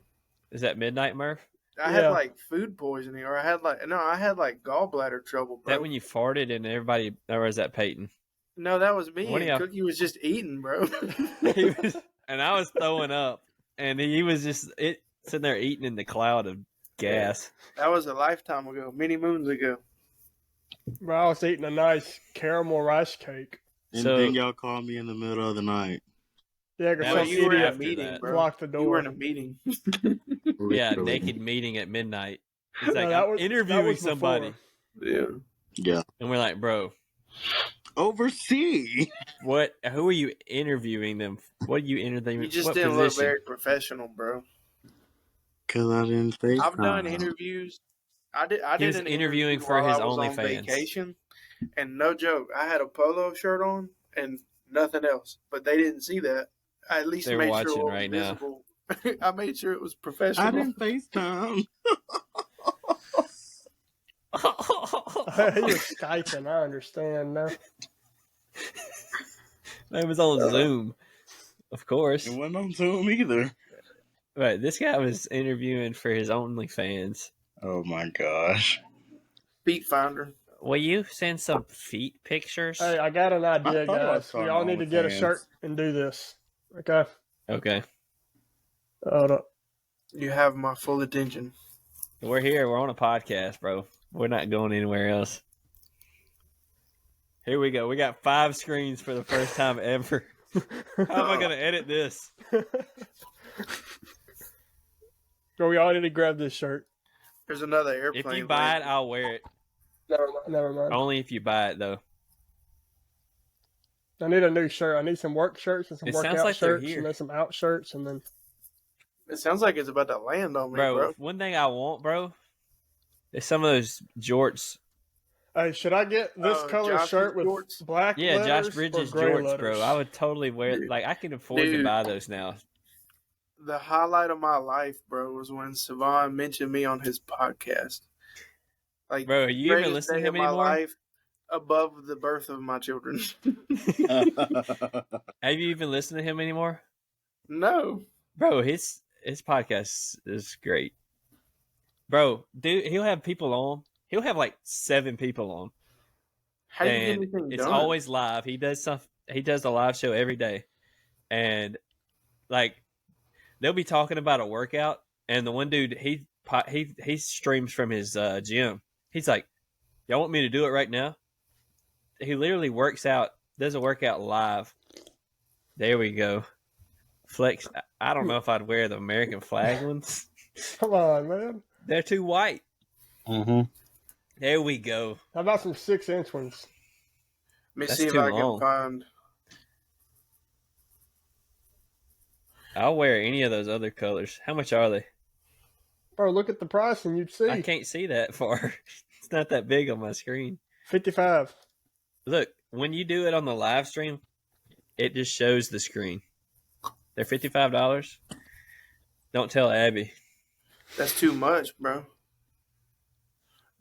Is that Midnight Murph? I had like food poisoning, or I had like gallbladder trouble, bro. That when you farted and everybody, or was that Peyton? No, that was me. One of And y'all- Cookie was just eating, bro. He was, and I was throwing up, and he was just sitting there eating in the cloud of gas. That was a lifetime ago, many moons ago. Bro, I was eating a nice caramel rice cake. And So- then y'all called me in the middle of the night. Yeah, That because Well, some was you were in a idiot meeting, that. bro. locked the door. You were in a meeting. Yeah, Literally. naked meeting at midnight. He's No, like, that I'm was- that interviewing was before. somebody, Yeah. Yeah. and we're like, bro, Overseas. what? Who are you interviewing them? What are you interviewing? You just what didn't look position? very professional, bro. Because I didn't FaceTime. I've done interviews. I did He was an interviewing interview for while his I was on OnlyFans. vacation, and no joke, I had a polo shirt on and nothing else. But they didn't see that. I at least They're made watching sure it was right now. visible. I made sure it was professional. I didn't FaceTime. He was Skyping, I understand now. It was on Zoom, of course. It wasn't on Zoom either. Right, this guy was interviewing for his OnlyFans. Oh my gosh. Feet finder. Will you send some feet pictures? Hey, I got an idea, I thought I guys. saw We all it need on to the get a fans. shirt and do this. Okay? Okay, Hold up. You have my full attention. we're here. We're on a podcast, bro. We're not going anywhere else. Here we go. We got 5 screens for the first time ever. How am I going to edit this? Bro, we all need to grab this shirt. There's another airplane. If you buy it, I'll wear it. Never mind. Only if you buy it, though. I need a new shirt. I need some work shirts and some It sounds workout like they're shirts here. and then some out shirts and then It sounds like it's about to land on me, Bro, bro. one thing I want, bro, is some of those jorts. Hey, should I get this color Josh's shirt with jorts? black Yeah, letters Josh Bridges or gray jorts, letters? bro. I would totally wear it. Like, I can afford to Dude. buy those now. The highlight of my life, bro, was when Savon mentioned me on his podcast. Like, Bro, are you even greatest listening day to him of my anymore? life above the birth of my children. Have you even listened to him anymore? No. Bro, his podcast is great. Bro, dude, he'll have people on. He'll have like 7 people on. How do you get And anything it's done? always live. He does a live show every day. And like they'll be talking about a workout, and the one dude he streams from his gym. He's like, y'all want me to do it right now? He literally does a workout live. There we go. Flex. I don't know if I'd wear the American flag ones. Come on, man. They're too white. Mm-hmm. There we go. How about some 6-inch ones? Let me That's see if too I long. can find. I'll wear any of those other colors. How much are they? Bro, look at the price and you'd see. I can't see that far. It's not that big on my screen. 55. Look, when you do it on the live stream, it just shows the screen. They're $55. Don't tell Abby. That's too much, bro.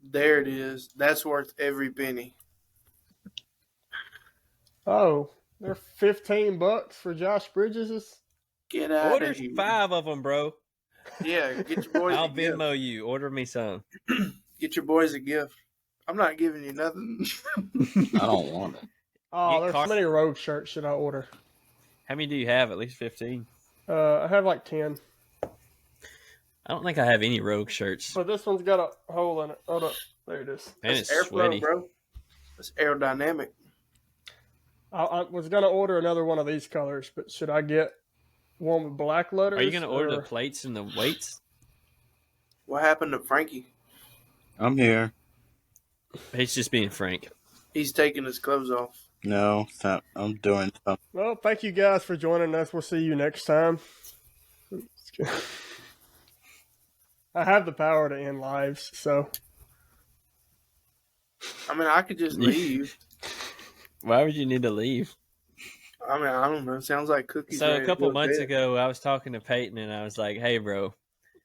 There it is. That's worth every penny. Oh, they're $15 for Josh Bridges'? Get out Order of here. 5 of them, bro. Yeah, get your boys I'll a gift. Venmo you. Order me some. Get your boys a gift. I'm not giving you nothing. I don't want it. Oh, Get there's Car- so many road shirts should I order? How many do you have? At least 15. I have like 10. I don't think I have any Rogue shirts. But this one's got a hole in it. Hold up. There it is. And That's it's airflow, sweaty. bro. It's aerodynamic. I was going to order another one of these colors, but should I get one with black letters? Are you going to order the plates and the weights? What happened to Frankie? I'm here. He's just being frank. He's taking his clothes off. No, it's not. I'm doing something. Well, thank you guys for joining us. We'll see you next time. I have the power to end lives, so. I mean, I could just leave. Why would you need to leave? I mean, I don't know. It sounds like cookies. So a couple months ago, I was talking to Peyton, and I was like, "Hey, bro."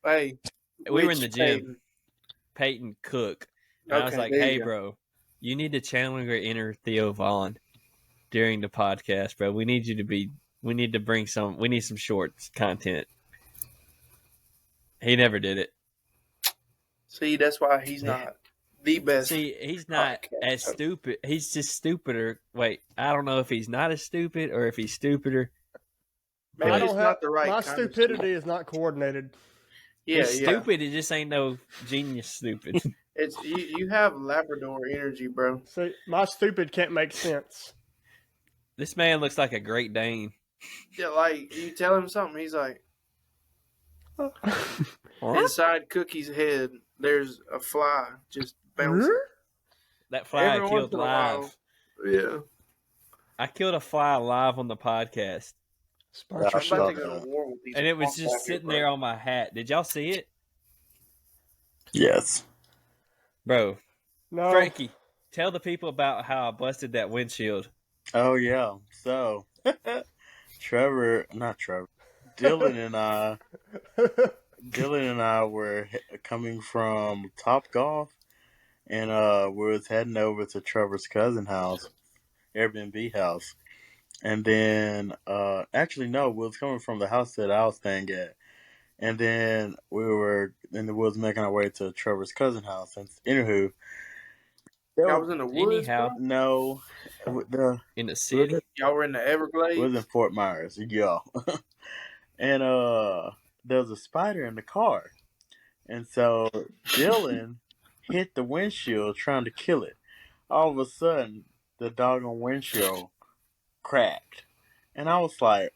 Hey, we were in the gym. Peyton Cook. And I was like, "Hey, bro, you need to channel your inner Theo Vaughn during the podcast, bro. We need you to be. We need to bring some. We need some shorts content." He never did it. See, that's why he's not the best. See, he's not as stupid. He's just stupider. Wait, I don't know if he's not as stupid or if he's stupider. Maybe I it's don't not have the right. My kind of stupidity is not coordinated. Yeah, it's stupid. It just ain't no genius stupid. It's you have Labrador energy, bro. See, my stupid can't make sense. This man looks like a Great Dane. Yeah, like you tell him something, he's like, inside Cookie's head, there's a fly just bouncing. That fly I killed live. Yeah. I killed a fly live on the podcast. I'm about to go to war with these and it was just sitting there on my hat. Did y'all see it? Yes. Bro. No. Frankie, tell the people about how I busted that windshield. Oh, yeah. So, Dylan and I were coming from Top Golf, and we was heading over to Trevor's cousin's house, Airbnb house. And then, actually, no, we was coming from the house that I was staying at. And then we was making our way to Trevor's cousin's house. And anywho, y'all was in the woods? No. In the city? Y'all were in the Everglades? It was in Fort Myers, yeah. And there was a spider in the car. And so Dylan hit the windshield trying to kill it. All of a sudden, the doggone windshield cracked. And I was like,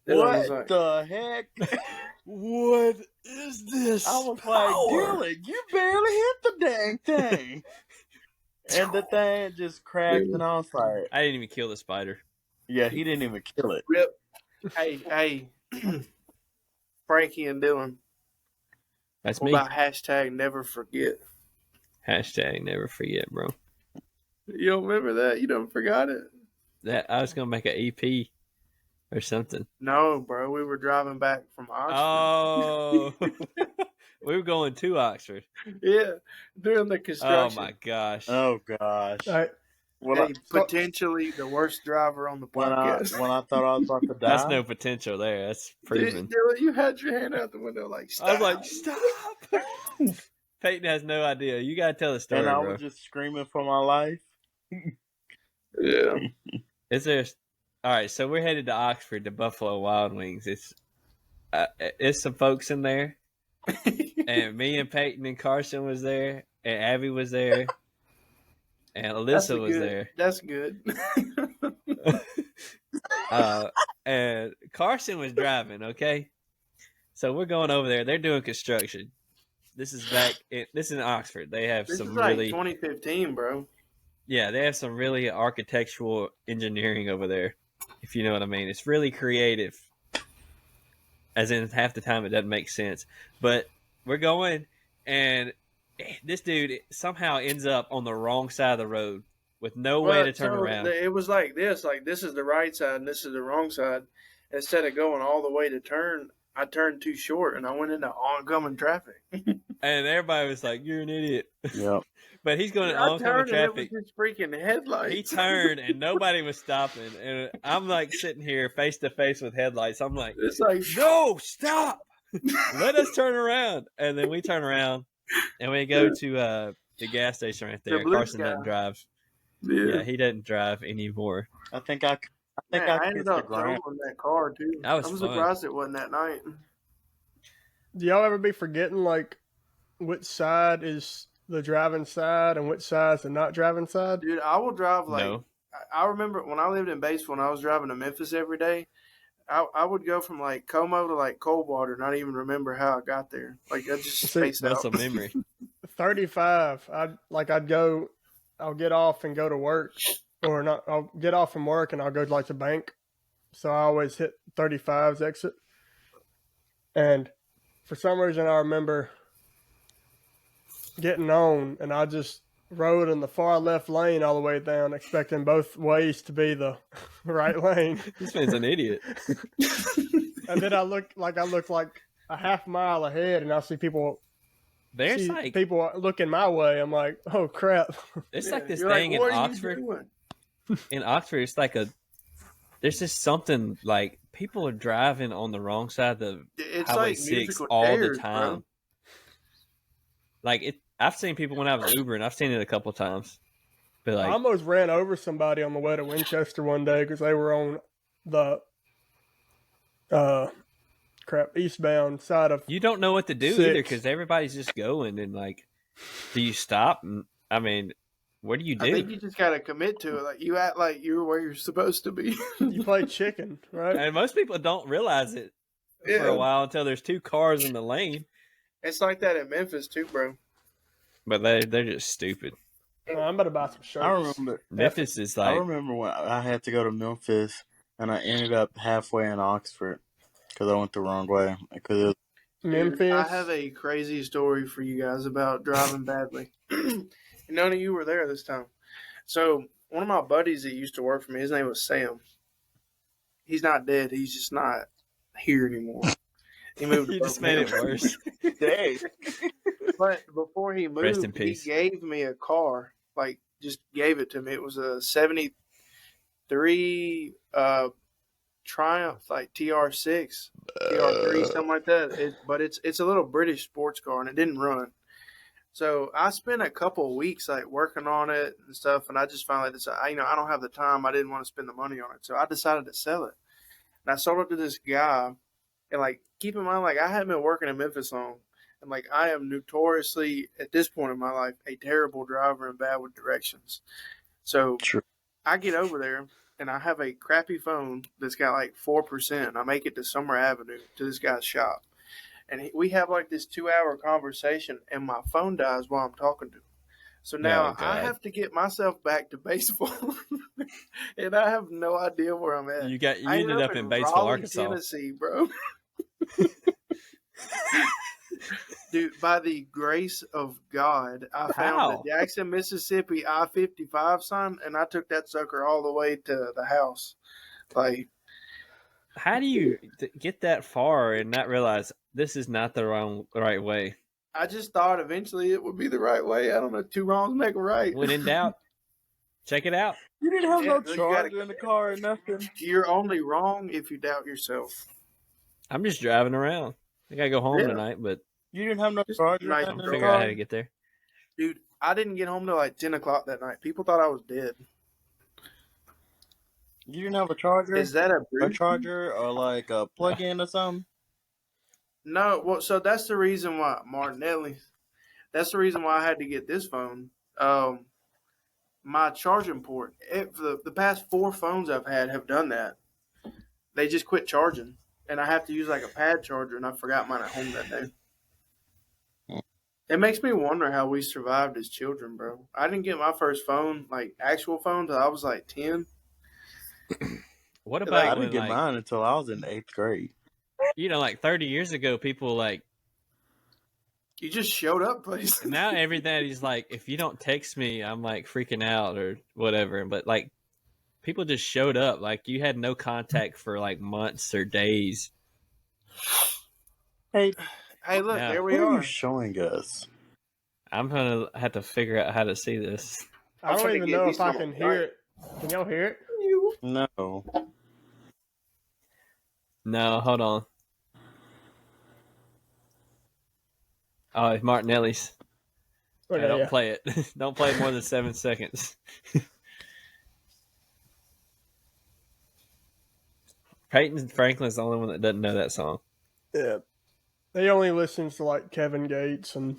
what the heck? What is this? I was like, Dylan, you barely hit the dang thing. And the thing just cracked, and I was like, I didn't even kill the spider. Yeah, he didn't even kill it. Rip. Hey, Frankie and Dylan. That's what me. About hashtag never forget. Hashtag never forget, bro. You don't remember that? You don't forgot it? That I was gonna make an EP or something. No, bro. We were driving back from Oxford. Oh, we were going to Oxford. Yeah, during the construction. Oh my gosh. Oh gosh. All right. Well, potentially the worst driver on the podcast. When I thought I was about to die. That's no potential there. That's proven. Dylan, you had your hand out the window like, stop. I was like, stop. Peyton has no idea. You got to tell the story, and I bro. was just screaming for my life. Yeah. Is there... All right, so we're headed to Oxford to Buffalo Wild Wings. It's some folks in there. And me and Peyton and Carson was there. And Abby was there. And Alyssa was there. That's good. And Carson was driving, okay? So we're going over there. They're doing construction. This is in Oxford. They have this some is like really 2015, bro. Yeah, they have some really architectural engineering over there, if you know what I mean. It's really creative. As in half the time it doesn't make sense. But we're going, and this dude somehow ends up on the wrong side of the road with no way to turn around. It was like this is the right side and this is the wrong side. Instead of going all the way to turn, I turned too short and I went into oncoming traffic. And everybody was like, "You're an idiot." Yep. But he's going in oncoming traffic. It was his freaking headlights. He turned and nobody was stopping, and I'm like sitting here face to face with headlights. I'm like, it's like, no, stop! Let us turn around. And then we turn around and we go to the gas station right there. Carson doesn't drive. Yeah, he doesn't drive anymore. I think I I think Man, I I ended kissed the up ground. throwing that car too. That was I'm fun. surprised it wasn't that night. Do y'all ever be forgetting like which side is the driving side and which side is the not driving side? Dude, I will drive like No. I remember when I lived in Batesville and I was driving to Memphis every day. I would go from like Como to like Coldwater, not even remember how I got there. Like I just See, space out. Muscle memory. 35. I'll get off and go to work, or not. I'll get off from work and I'll go to like the bank. So I always hit 35's exit. And for some reason, I remember getting on, and I just rode in the far left lane all the way down, expecting both ways to be the right lane. This man's an idiot. And then I look like a half mile ahead, and I see people looking my way. I'm like, oh crap! It's like this You're thing like, in "What are you Oxford. doing?" In Oxford, it's like there's just something like people are driving on the wrong side of the It's Highway like 6 musical all chairs, the time. bro. Like I've seen people when I was Ubering. I've seen it a couple of times. But I like, almost ran over somebody on the way to Winchester one day because they were on the eastbound side of. you don't know what to do 6. either because everybody's just going and like, do you stop? And I mean, what do you do? I think you just gotta commit to it. Like you act like you're where you're supposed to be. You play chicken, right? And most people don't realize it for Yeah. a while until there's two cars in the lane. It's like that in Memphis too, bro. But they're just stupid. I'm about to buy some shirts. I remember. Memphis is I like, remember when I had to go to Memphis, and I ended up halfway in Oxford because I went the wrong way. Because it was, Memphis. Dude, I have a crazy story for you guys about driving badly. None of you were there this time. So one of my buddies that used to work for me, his name was Sam. He's not dead. He's just not here anymore. He moved. you just made it worse. Dang. But before he Rest in moved, he peace. gave me a car. Like, just gave it to me. It was a '73 Triumph, like TR6, TR3, something like that. But it's a little British sports car, and it didn't run. So I spent a couple of weeks like working on it and stuff, and I just finally decided, I don't have the time. I didn't want to spend the money on it, so I decided to sell it. And I sold it to this guy. And like, keep in mind, like I hadn't been working in Memphis long. And like I am notoriously at this point in my life a terrible driver and bad with directions. So True. I get over there and I have a crappy phone that's got like 4%. I make it to Summer Avenue to this guy's shop, and we have like this 2-hour conversation, and my phone dies while I'm talking to him. So now Oh, I God. have to get myself back to Batesville, and I have no idea where I'm at. You I ended up in Batesville, Raleigh, Arkansas. Tennessee, bro. Dude, by the grace of God, I found How? the Jackson, Mississippi I-55 sign, and I took that sucker all the way to the house. Like, How do you get that far and not realize this is not the right way? I just thought eventually it would be the right way. I don't know, 2 wrongs make a right. When in doubt, check it out. You didn't have Yeah, no you gotta- charger in the car or nothing. You're only wrong if you doubt yourself. I'm just driving around. I gotta go home Yeah. tonight, but You didn't have no Just charger nice in and the I'll figure out how car. to get there. Dude, I didn't get home till like 10 o'clock that night. People thought I was dead. You didn't have a charger, Is that a a breach? charger, or like a plug-in or something. No, well, so that's the reason why, Martinelli, that's the reason why I had to get this phone. My charging port, the past 4 phones I've had have done that. They just quit charging, and I have to use like a pad charger, and I forgot mine at home that day. It makes me wonder how we survived as children, bro. I didn't get my first phone, like actual phone, till I was like 10. What Like, about I when, didn't get like, mine until I was in 8th grade. like 30 years ago, people like, You just showed up places. now everybody's like, if you don't text me, I'm like freaking out or whatever. But like, people just showed up. Like, you had no contact for like months or days. Hey, Hey, look, Yeah. there what we are you are. showing us? I'm gonna have to figure out how to see this. I I'm don't finna even get know these if I on can the hear night. it. Can y'all hear it? No. No, hold on. Oh, it's Martinelli's. Okay, Yeah, don't yeah. play it. Don't play more than 7 seconds. Peyton Franklin's the only one that doesn't know that song. Yeah. He only listens to like Kevin Gates and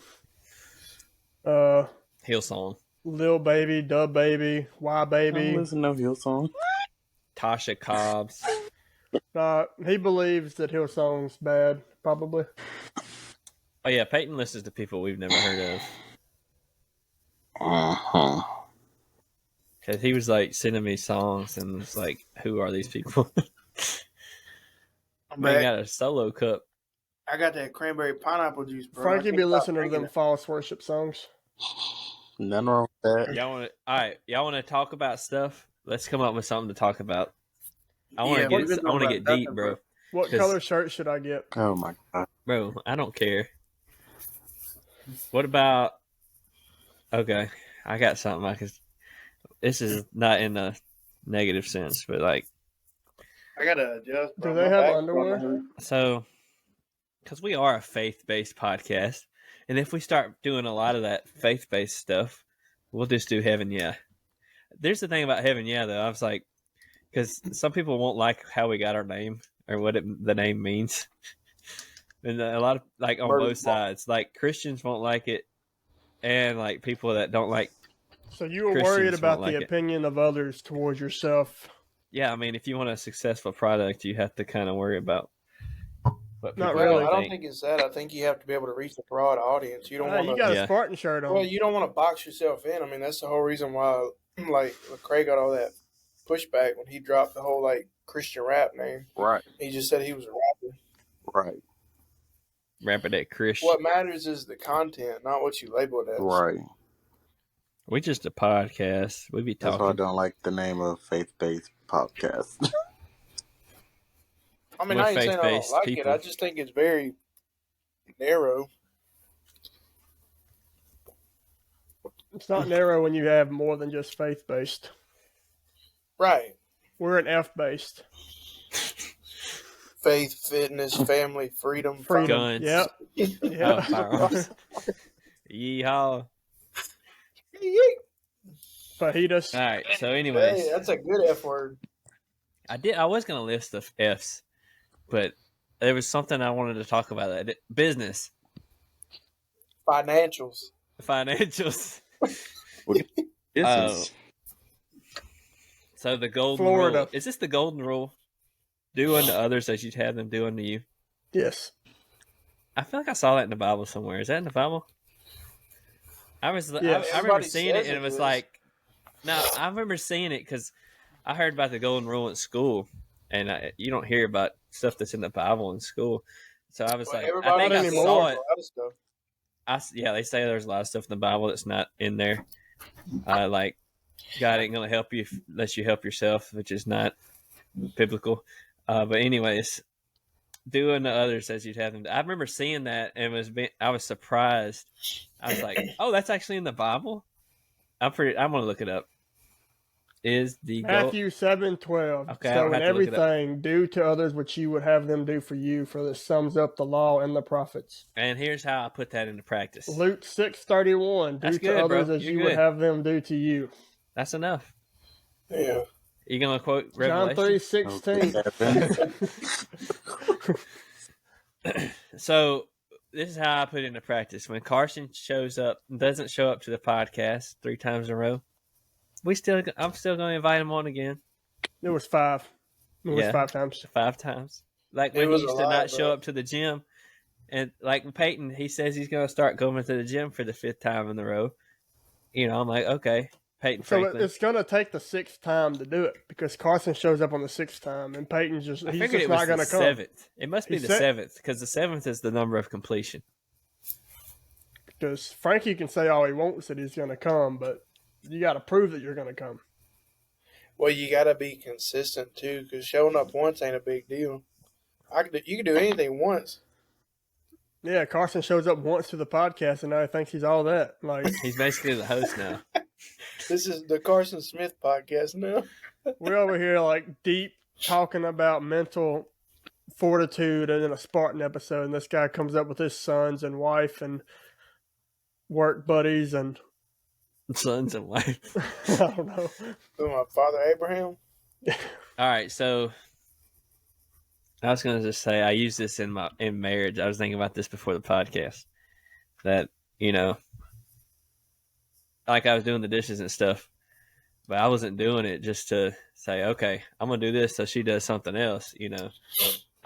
Hillsong. Lil Baby, Dub Baby, Y I Baby. don't listen to Hillsong. Tasha Cobbs. He believes that Hillsong's bad, probably. Oh yeah, Peyton listens to people we've never heard of. Uh-huh. Because he was like sending me songs and was like, who are these people? I'm Man back. got a solo cup. I got that cranberry pineapple juice, bro. Frankie I be can't stop listening to drinking them it. false worship songs. Nothing wrong with that. Y'all want to talk about stuff? Let's come up with something to talk about. I want Yeah, to we've been talking about get deep, nothing, bro. What 'Cause- color shirt should I get? Oh my god. Bro, I don't care. What about? Okay, I got something. This is not in a negative sense, but like, I gotta adjust. Do bro. they My have back's underwear? starting to hurt. so, because we are a faith-based podcast, and if we start doing a lot of that faith-based stuff, we'll just do Heaven Yeah. There's the thing about Heaven Yeah, though. I was like, because some people won't like how we got our name or what the name means. And a lot of, like, on both sides, like, Christians won't like it, and like people that don't like. So you were Christians worried about won't the like it. opinion of others towards yourself. Yeah, I mean, if you want a successful product, you have to kind of worry about what Not people really. Well, I don't think. think it's that. I think you have to be able to reach a broad audience. You don't want You to. got Yeah. a Spartan shirt on. Well, you don't want to box yourself in. I mean, that's the whole reason why, like, Lecrae got all that pushback when he dropped the whole like Christian rap name. Right. He just said he was a rapper. Right. Rapper that Christian. What matters is the content, not what you label it as. Right. We just a podcast. We be That's why I talking. don't like the name of faith-based podcast. I mean, We're I ain't saying I don't faith-based like people. it. I just think it's very narrow. It's not narrow when you have more than just faith-based. Right. We're an F-based. Faith, fitness, family, freedom. Guns. Yep. Oh, Yeah. firearms. Yeehaw. Fajitas. All right. So, anyways, Hey, that's a good F word. I was gonna list the F's, but there was something I wanted to talk about. Business, Financials. financials. Business. So the golden Florida. rule. Is this the golden rule? Do unto others as you'd have them do unto you. Yes. I feel like I saw that in the Bible somewhere. Is that in the Bible? I Yes. remember Everybody seeing it, says and it it was is. like, no, I remember seeing it because I heard about the golden rule in school, and you don't hear about stuff that's in the Bible in school. So I was Well, like, I everybody think I anymore. saw knows it. a lot of stuff. Yeah, they say there's a lot of stuff in the Bible that's not in there. Like, God ain't gonna help you unless you help yourself, which is not biblical. But anyways, do unto others as you'd have them. I remember seeing that and I was surprised. I was like, oh, that's actually in the Bible. I'm gonna look it up. Is the Matthew 7:12. Okay, I So don't in have to look it up. everything, do to others what you would have them do for you, for this sums up the law and the prophets. And here's how I put that into practice. Luke 6:31. Do That's to good, bro. others as You're you good. would have them do to you. That's enough. Yeah. You gonna quote John Revelation? 3:16. So this is how I put it into practice. When Carson doesn't show up to the podcast 3 times in a row, I'm still going to invite him on again It was 5. It was Yeah. 5 times. 5 times. Like It when he was used a to lot, not show bro. up to the gym, and like Peyton, he says he's going to start going to the gym for the 5th time in a row. You know, I'm like, okay, Peyton So Franklin. it's going to take the 6th time to do it because Carson shows up on the 6th time and Peyton's I he's figured just it not was going the to come. 7th. It must be He the said- 7th because the 7th is the number of completion. Because Frankie can say all he wants that he's going to come, but you got to prove that you're going to come. Well, you got to be consistent too, because showing up once ain't a big deal. You can do anything once. Yeah, Carson shows up once to the podcast and now he thinks he's all that. Like, He's basically the host now. This is the Carson Smith podcast now. we're over here like deep talking about mental fortitude and in a Spartan episode, and this guy comes up with his sons and wife and work buddies and Sons and wife. I don't know. With my father Abraham. All right, so I was going to just say I use this in marriage. I was thinking about this before the podcast. That, you know, like I was doing the dishes and stuff, but I wasn't doing it just to say, okay, I'm going to do this so she does something else, you know.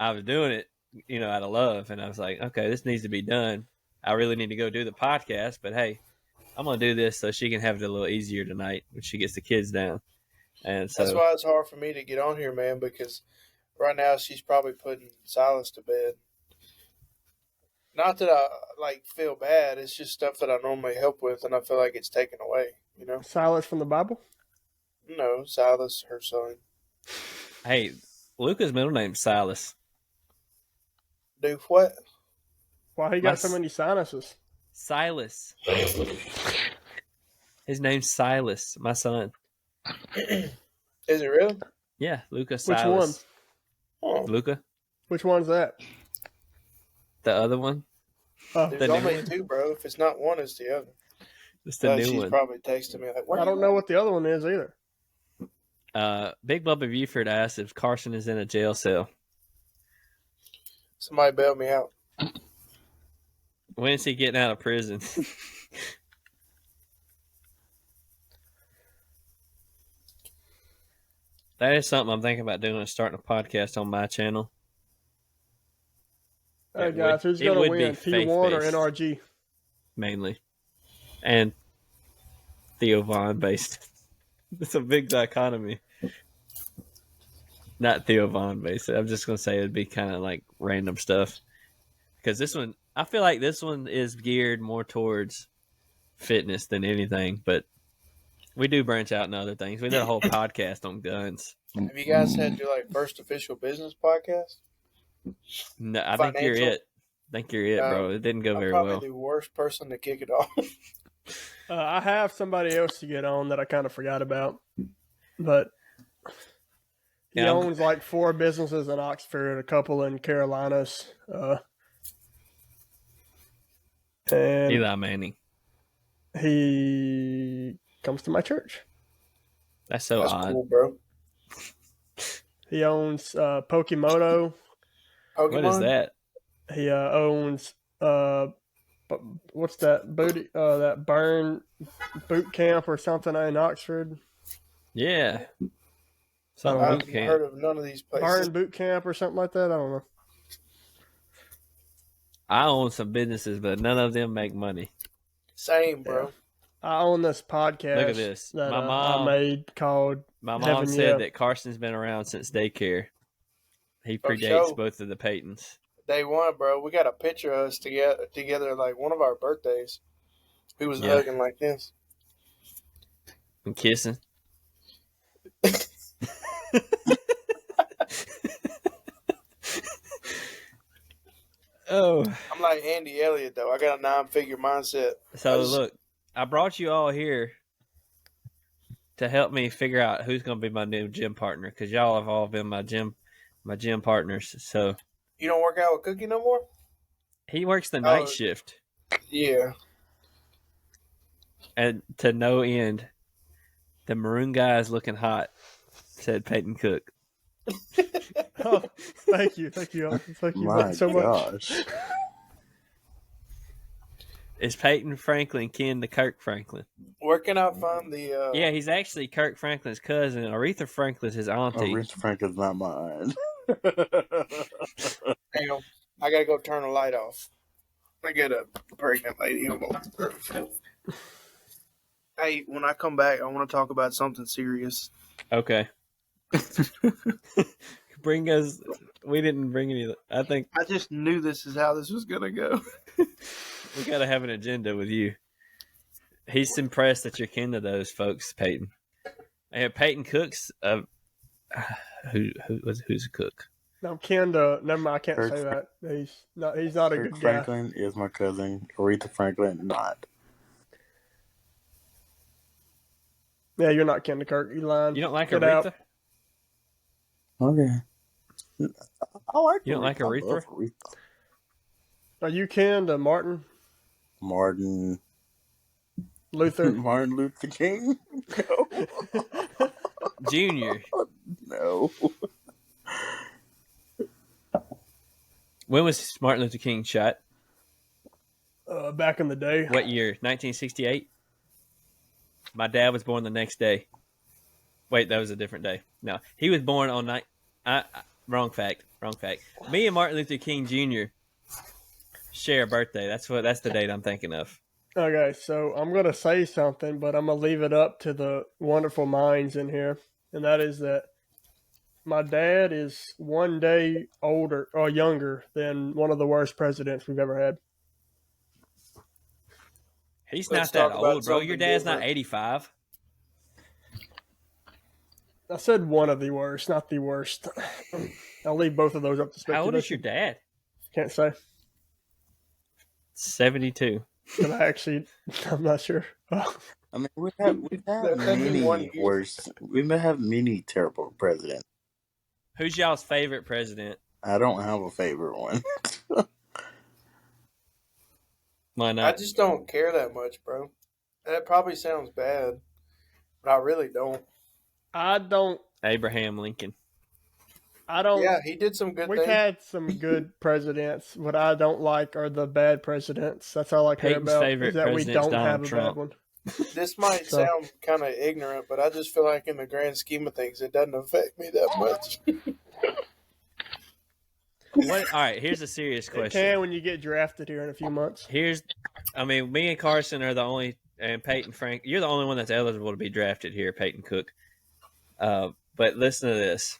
I was doing it, you know, out of love, and I was like, okay, this needs to be done. I really need to go do the podcast, but hey, I'm going to do this so she can have it a little easier tonight when she gets the kids down. And so That's why it's hard for me to get on here, man, because right now she's probably putting Silas to bed. Not that I like feel bad. It's just stuff that I normally help with, and I feel like it's taken away. You know, Silas from the Bible? no, Silas, her son. hey, Luca's middle name's Silas. Do what? Why he got so many sinuses? Silas. His name's Silas, my son. Is it really? Yeah, Luca Which Silas. one? Oh, Luca, Which one's that? the other one. Oh, there's The new only one? two, bro. If it's not one, it's the other. It's the new She's one. probably texting me like, I don't know what the other one is either. Big Bubba Buford asked if Carson is in a jail cell. Somebody bailed me out. When is he getting out of prison? That is something I'm thinking about doing, is starting a podcast on my channel. Hey It guys, would- who's it going to would be win, P1 or faith-based. NRG? Mainly. And Theo Vaughn based. It's a big dichotomy. Not Theo Vaughn based. I'm just going to say it'd be kind of like random stuff. Because this one, I feel like this one is geared more towards fitness than anything, but we do branch out in other things. We did a whole podcast on guns. Have you guys had your like first official business podcast? No, I think you're Financial? it. I think you're it, bro. It didn't go I'm very probably well. the worst person to kick it off. I have somebody else to get on that I kind of forgot about, but he Yeah, owns like 4 businesses in Oxford, a couple in Carolinas, and Eli Manning. he comes to my church. That's so That's odd. cool, bro. He owns Pokimoto. Pokemon? What is that? He owns what's that booty? That Burn Boot Camp or something in Oxford. Yeah. I Something don't I've boot camp. heard of none of these places. Burn Boot Camp or something like that. I don't know. I own some businesses, but none of them make money. Same, bro. I own this podcast. Look at this. that My mom- I made called My mom Heaven, said yeah. that Carson's been around since daycare. He For predates sure. both of the Paytons. Day one, bro. We got a picture of us together like one of our birthdays. We was Yeah. hugging like this. And kissing. Oh. I'm like Andy Elliott, though. I got a 9-figure mindset. So I just- look, I brought you all here to help me figure out who's going to be my new gym partner, because y'all have all been my gym partners. So You don't work out with Cookie no more? he works the night Oh. shift, Yeah. and to no end, the maroon guy is looking hot, said Peyton Cook. Oh, thank you, thank you My so much. gosh. Is Peyton Franklin kin to Kirk Franklin? Where can I find the? Yeah, he's actually Kirk Franklin's cousin. Aretha Franklin's his auntie. Rich Frank is not mine. Hang on. I gotta go turn the light off. I get a pregnant lady. Hold on. Hey, when I come back, I want to talk about something serious. Okay. Bring us. We didn't bring any. I think I just knew this is how this was gonna go. we got to have an agenda with you. He's impressed that you're kin to those folks, Peyton. And Peyton Cook's. Who's a cook? No, Never mind. I can't Kirk say that. He's not a Kirk good guy. Franklin is my cousin. Aretha Franklin, not. Yeah, you're not kin to Kirk. You lying. You don't like Get Aretha? out. Okay. I like You don't like I Aretha? love Aretha. Are you kin to Martin Martin Luther? Martin Luther King? Junior. No. When was Martin Luther King shot? Back in the day. What year? 1968? My dad was born the next day. Wait, that was a different day. No, he was born on night. Wrong fact. Me and Martin Luther King Jr. share a birthday. That's the date I'm thinking of. Okay, so I'm going to say something, but I'm going to leave it up to the wonderful minds in here. And that is that my dad is one day older or younger than one of the worst presidents we've ever had. He's Let's not talk that about old, bro. Your something dad's different. not 85. I said one of the worst, not the worst. I'll leave both of those up to speculation. How old is your dad? Can't say. 72. But I'm not sure. I mean, we've had many worse. We may have many terrible presidents. Who's y'all's favorite president? I don't have a favorite one. Why not? I just don't care that much, bro. That probably sounds bad, but I really don't. I don't. Abraham Lincoln. I don't. Yeah, he did some good We've things. had some good presidents. What I don't like are the bad presidents. That's all I care Peyton's about. favorite Is that we president's don't Donald have a Trump. bad one. This might So- sound kind of ignorant, but I just feel like in the grand scheme of things, it doesn't affect me that much. All right, here's a serious It question. can when you get drafted here in a few months. Me and Carson are the only, and Peyton Frank, you're the only one that's eligible to be drafted here, Peyton Cook. But listen to this.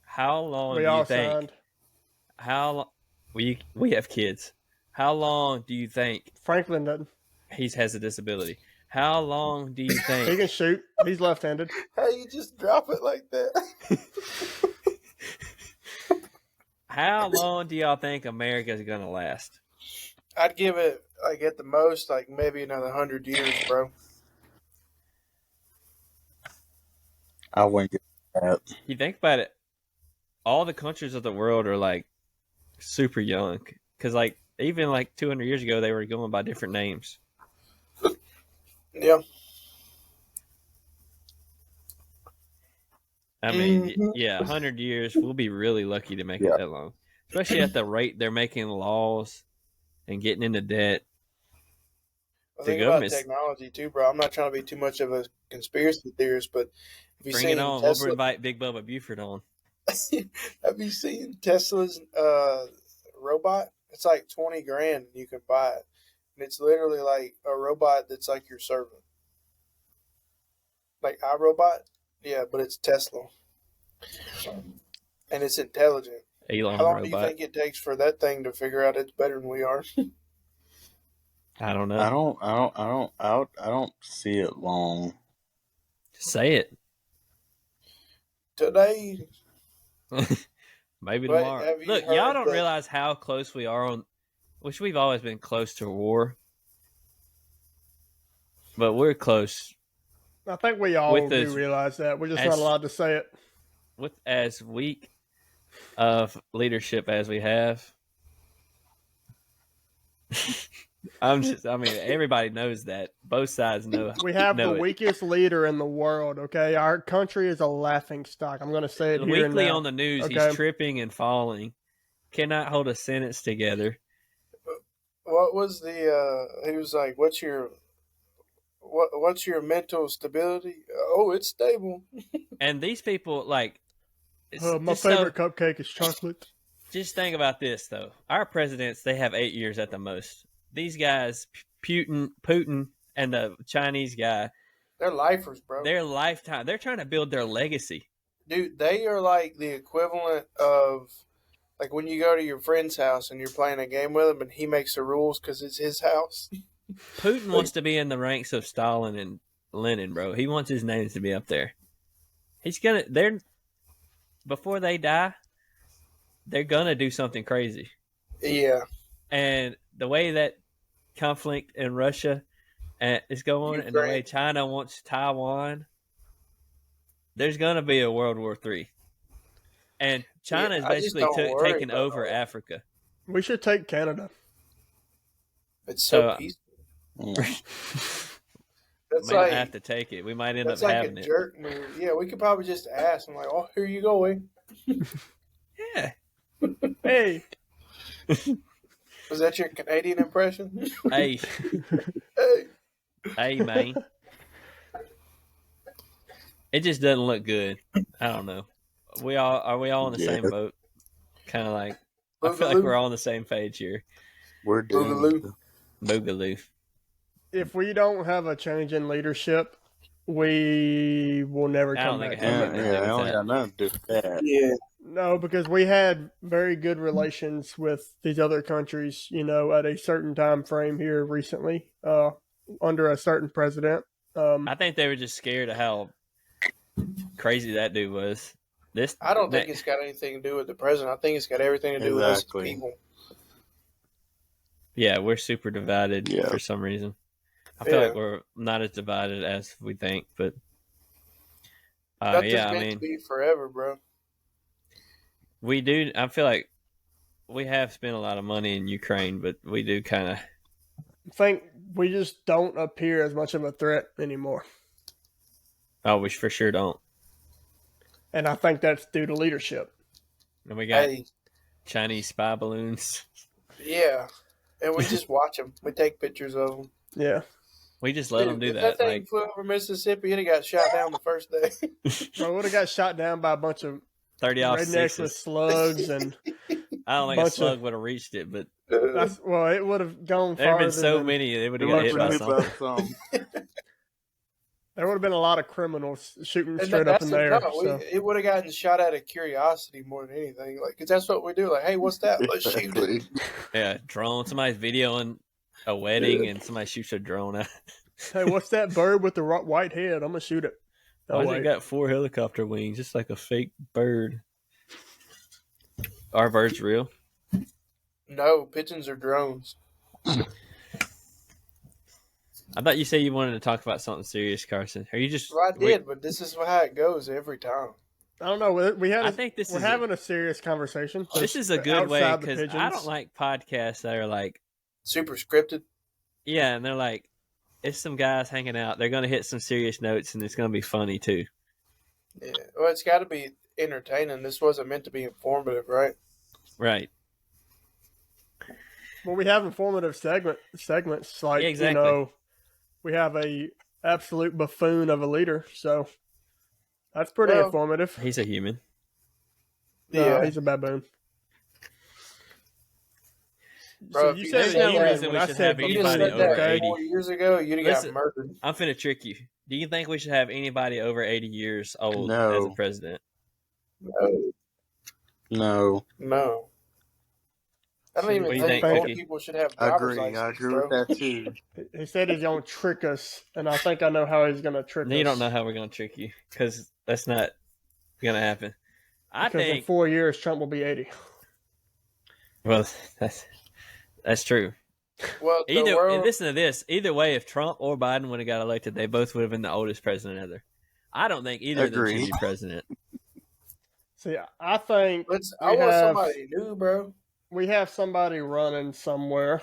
How long We do all you think? signed. We have kids. How long do you think Franklin doesn't. he has a disability? How long do you He think? can shoot. He's left-handed. How you just drop it like that? How long do y'all think America's gonna last? I'd give it, like, at the most, like, maybe another 100 years, bro. I wouldn't get that. You think about it. All the countries of the world are like super young, because like even like 200 years ago they were going by different names. Yeah. I mean, Mhm. yeah, 100 years, we'll be really lucky to make it Yeah. that long. Especially at the rate they're making laws and getting into debt. I The think about government's- technology, too, bro. I'm not trying to be too much of a conspiracy theorist, but have you Bring seen it on. Tesla? We'll invite Big Bubba Buford on. Have you seen Tesla's robot? It's like 20 grand you can buy it. And it's literally like a robot that's like your servant. Like iRobot? Yeah, but it's Tesla. And it's intelligent. Elon How long do you robot. think it takes for that thing to figure out it's better than we are? I don't know. I don't see it long. Say it. Today, Maybe But tomorrow. have you Look, heard y'all don't that- realize how close we are on. Which we've always been close to war, but we're close I think we all With do this- realize that. We're just as- not allowed to say it. with as weak of leadership as we have. I mean, everybody knows that. Both sides know. We have know the it. weakest leader in the world, okay? Our country is a laughing stock. I'm going to say it here and Weekly now. on the news, Okay. he's tripping and falling. Cannot hold a sentence together. what was the, he was like, what's your mental stability? Oh, it's stable. And these people, like, My just so- favorite cupcake is chocolate. Just think about this, though. Our presidents, they have 8 years at the most. These guys, Putin, and the Chinese guy, They're lifers, bro. their lifetime, they're trying to build their legacy. Dude, they are like the equivalent of, like, when you go to your friend's house and you're playing a game with him and he makes the rules because it's his house. Putin wants to be in the ranks of Stalin and Lenin, bro. He wants his names to be up there. Before they die, they're gonna do something crazy. Yeah. And the way that conflict in Russia is going, and the way Ukraine. China wants Taiwan, there's gonna be a World War III. And China Yeah, I just is basically don't worry taking about over that. Africa. We should take Canada. It's so So, peaceful. Mm. That's We might like, have to take it. We might end up that's like having a it. jerk move. Yeah, we could probably just ask. I'm like, oh, here you go, eh? Yeah. Hey, Was that your Canadian impression? Hey, Hey. hey, man. It just doesn't look good. I don't know. Are we all in the same boat? Kind of like I feel like we're all on the same page here. We're doomed. Boogaloo. If we don't have a change in leadership, we will never come back. I don't got nothing to do with that. Yeah. No, because we had very good relations with these other countries, at a certain time frame here recently, under a certain president. I think they were just scared of how crazy that dude was. I don't think it's got anything to do with the president. I think it's got everything to do with us people. Yeah, we're super divided for some reason. I feel like we're not as divided as we think, but That's just meant to be forever, bro. We do. I feel like we have spent a lot of money in Ukraine, but we do kind of think we just don't appear as much of a threat anymore. Oh, we for sure don't. And I think that's due to leadership. And we got Chinese spy balloons. Yeah. And we just watch them. We take pictures of them. Yeah. We just let them do that. That thing flew over Mississippi and it got shot down the first day. Well, it would have got shot down by a bunch of 30 rednecks with slugs. And I don't think a slug would have reached it, but it would have gone there have been so many. They would have got hit by something. There would have been a lot of criminals shooting straight up in the air. It would have gotten shot out of curiosity more than anything. Like, because that's what we do. Like, hey, what's that? Let's shoot it. Yeah, drone. Somebody's videoing a wedding and somebody shoots a drone out. Hey, what's that bird with the white head? I'm going to shoot it. Why it got 4 helicopter wings, just like a fake bird? Our bird's real? No, pigeons are drones. I thought you said you wanted to talk about something serious, Carson. Are you just? Well, I did, but this is how it goes every time. I don't know. I think we're having a serious conversation. This is a good way because I don't like podcasts that are like super scripted. Yeah, and they're like, it's some guys hanging out. They're going to hit some serious notes, and it's going to be funny too. Yeah, well, it's got to be entertaining. This wasn't meant to be informative, right? Right. Well, we have informative segments like exactly. We have a absolute buffoon of a leader, so that's pretty informative. He's a human. Yeah, he's a baboon. Bro, so you said no reason we should have anybody over 80. 4 years ago, you'd have got murdered. I'm finna trick you. Do you think we should have anybody over 80 years old as a president? No. I don't even think old people should have driver's licenses. I agree with that too. He said he's going to trick us, and I think I know how he's going to trick us. You don't know how we're going to trick you, because that's not going to happen. I think in 4 years, Trump will be 80. Well, that's true. Well, listen to this. Either way, if Trump or Biden would have got elected, they both would have been the oldest president ever. I don't think either of them should be president. See, I think I want somebody new, bro. We have somebody running somewhere.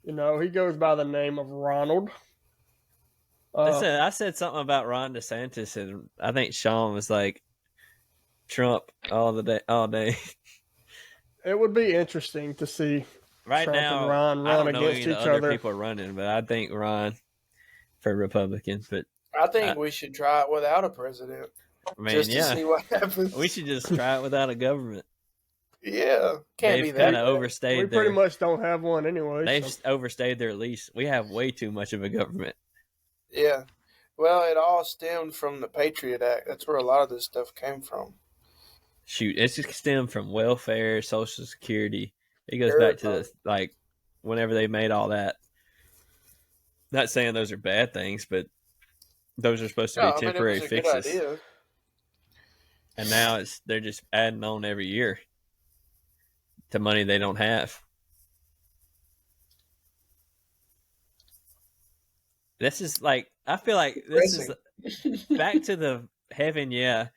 He goes by the name of Ronald. I said something about Ron DeSantis, and I think Sean was like Trump all day. It would be interesting to see right Trump now. and Ron run against each other. People are running, but I think Ron for Republicans. But I think we should try it without a president. To see what happens. We should just try it without a government. Yeah, can't be that. Kind of overstayed. We pretty much don't have one anyway. They've overstayed their lease. We have way too much of a government. Yeah, well, it all stemmed from the Patriot Act. That's where a lot of this stuff came from. Shoot, it's just stemmed from welfare, Social Security. It goes back to whenever they made all that. Not saying those are bad things, but those are supposed to be temporary fixes. And now they're just adding on every year to money they don't have. This is I feel like this is back to the Heaven Yeah,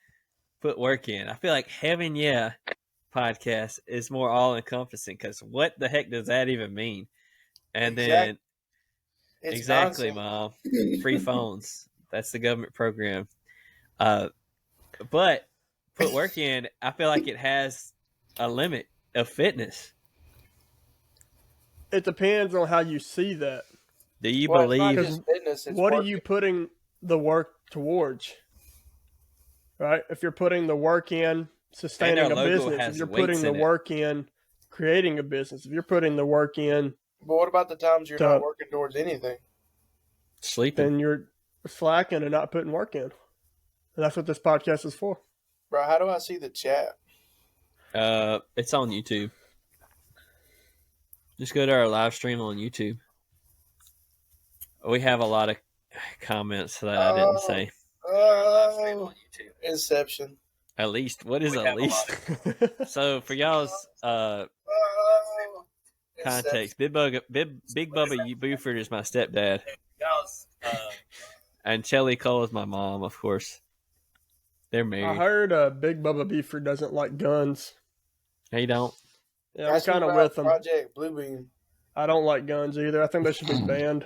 put work in. I feel like Heaven Yeah podcast is more all encompassing because what the heck does that even mean? And then exactly, Mom, free phones. That's the government program. But put work in. I feel like it has a limit of fitness. it depends on how you see that. Do you Well, it's not believe? just fitness, it's What are working. you putting the work towards? Right? If you're putting the work in sustaining our a logo business, has if you're weights putting the in it. work in creating a business, if you're putting the work in, But what about the times you're not working towards anything? Sleeping. then you're slacking and not putting work in. And that's what this podcast is for. Bro, how do I see the chat? It's on YouTube. Just go to our live stream on YouTube. We have a lot of comments that I didn't say. Oh, Inception. At least, what is at least? So for y'all's Oh, context, Big Bubba Buford is my stepdad, and Shelly Cole is my mom, of course. They're I married. heard Big Bubba Beeford doesn't like guns. He don't. Yeah, I'm kind of with him. Project Bluebeam. I don't like guns either. I think they should be banned.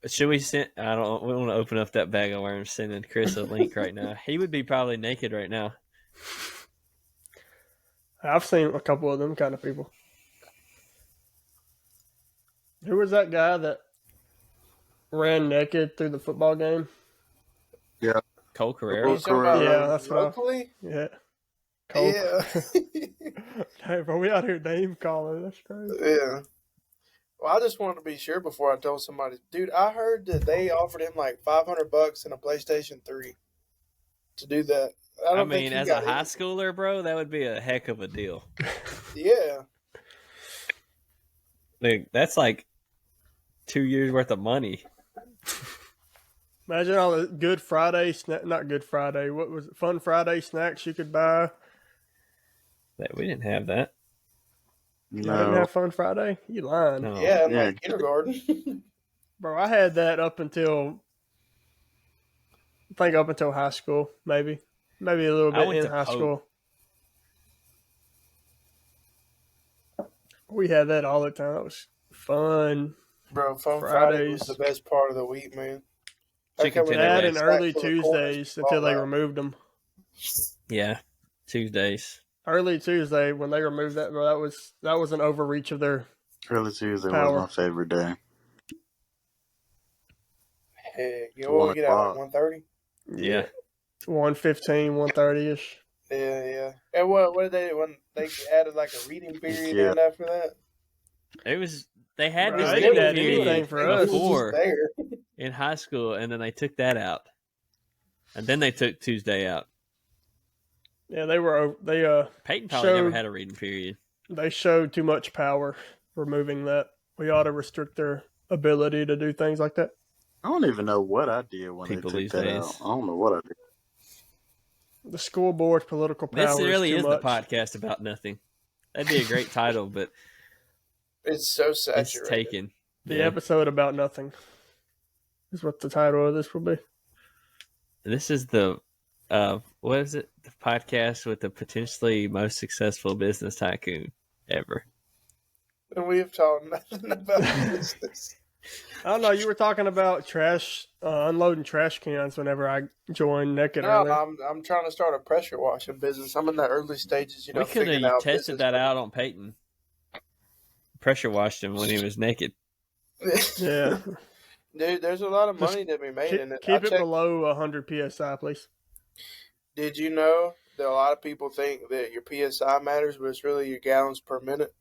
Should we send? I don't. We want to open up that bag of worms. Sending Chris a link right now. He would be probably naked right now. I've seen a couple of them kind of people. Who was that guy that ran naked through the football game? Yeah. Cole Carrera. Yeah, that's what locally. Yeah. Cole. Yeah. Hey, bro, we out here name calling. That's crazy. Yeah. Well, I just wanted to be sure before I told somebody, dude. I heard that they offered him like $500 and a PlayStation 3 to do that. I mean, as a high schooler, bro, that would be a heck of a deal. Yeah. Like, that's like 2 years worth of money. Imagine all the Good Friday not Good Friday. What was it? Fun Friday snacks you could buy. We didn't have that. You didn't have Fun Friday? You lying? No. Yeah, in like kindergarten. Bro, I had that up until high school, maybe a little bit in high school. We had that all the time. That was fun. Bro, Fun Friday was the best part of the week, man. Chicken tender That legs. and early Tuesdays until they removed them. Yeah, Tuesdays. Early Tuesday when they removed that, bro, that was an overreach of their Early Tuesday power. was my favorite day. Heck, you want to get out at 1:30? Yeah. 1:15, 1:30ish. Yeah. And what did they when they added like a reading period in after that? It was they had this They reading didn't add period anything for us. before There. in high school, and then they took that out, and then they took Tuesday out. Yeah, Peyton probably never had a reading period. They showed too much power removing that. We ought to restrict their ability to do things like that. I don't even know what I did when People they these took that days. out. I don't know what I did. The school board's political power. This really is too much. the podcast about nothing. That'd be a great title, but It's so saturated. it's taken. The episode about nothing is what the title of this will be. This is the what is it? The podcast with the potentially most successful business tycoon ever. And we have talked nothing about business. I don't know. You were talking about trash, unloading trash cans whenever I joined Naked No, earlier. I'm trying to start a pressure washing business. I'm in the early stages, We could have tested that out on Peyton. Pressure washed him when he was naked. Yeah. Dude, there's a lot of money to be made in it. Keep it below 100 PSI, please. Did you know that a lot of people think that your PSI matters, but it's really your gallons per minute?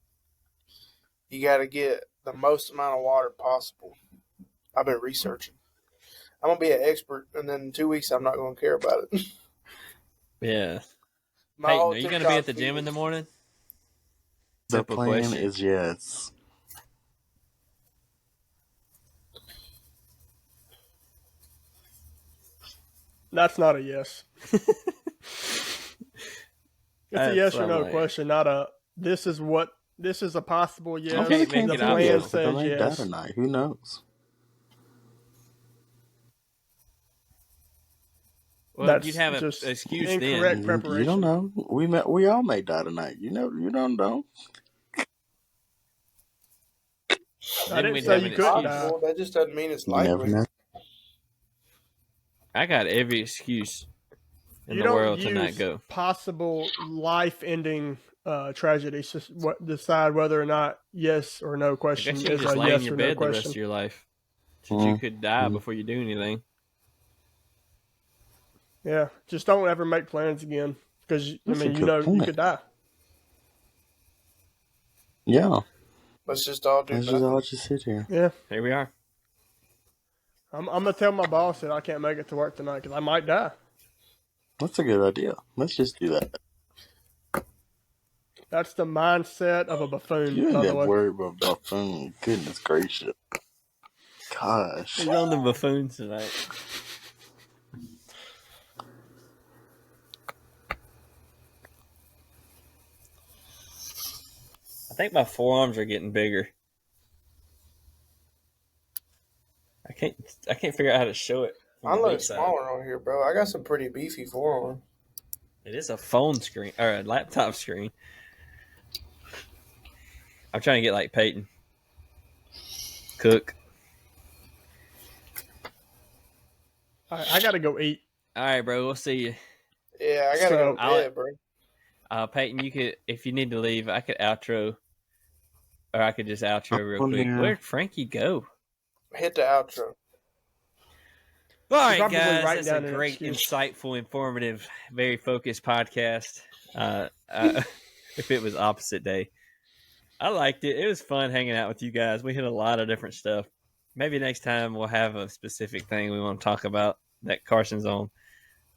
You got to get the most amount of water possible. I've been researching. I'm going to be an expert, and then in 2 weeks, I'm not going to care about it. Yeah. Peyton, are you going to be at the gym in the morning? The plan is yes. That's not a yes. It's a yes or no question, not a this is a possible yes. Okay, The make it plan obvious. says They yes. die tonight. Who knows? Well, That's you'd have an just excuse incorrect then. preparation. You don't know. We all may die tonight. You don't know. I Then didn't we'd say have you an couldn't excuse. die. Well, that just doesn't mean it's You never likely. know. I got every excuse in You the don't world to use not go. possible life-ending tragedy. Decide whether or not yes or no I question guess you is could just a lay in yes your or no bed the rest question. of your life. Since you could die before you do anything. Yeah, just don't ever make plans again because That's a you good know you point. could die. Yeah. Let's just all do Let's nothing. just all just sit here. Yeah, Here we are. I'm gonna tell my boss that I can't make it to work tonight because I might die. That's a good idea. Let's just do that. That's the mindset of a buffoon. You ain't by the that way. worried about buffoon. Goodness gracious. Gosh. He's on the buffoons tonight. I think my forearms are getting bigger. I can't figure out how to show it. I look smaller on here, bro. I got some pretty beefy forearms. It is a phone screen or a laptop screen. I'm trying to get like Peyton. Cook. I gotta go eat. All right, bro. We'll see you. Yeah, I gotta go to bed, bro. Peyton, you could, if you need to leave, I could outro, or I could just outro real quick. Yeah. Where'd Frankie go? Hit the outro. All right, Probably guys. write That's down a an great, excuse. insightful, informative, very focused podcast. If it was opposite day, I liked it. It was fun hanging out with you guys. We hit a lot of different stuff. Maybe next time we'll have a specific thing we want to talk about that Carson's on.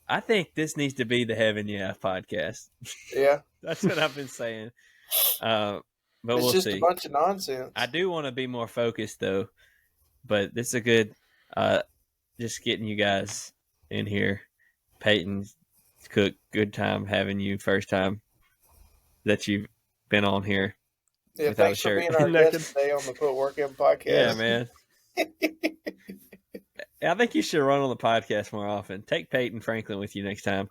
I think this needs to be the Heaven Yeah podcast. Yeah. That's what I've been saying. But It's we'll just see. a bunch of nonsense. I do want to be more focused though, but this is a good, just getting you guys in here. Peyton, Cook, good time having you first time that you've been on here. Yeah, without thanks a for shirt. being our guest today on the Put Work In podcast. Yeah, man. I think you should run on the podcast more often. Take Peyton Franklin with you next time.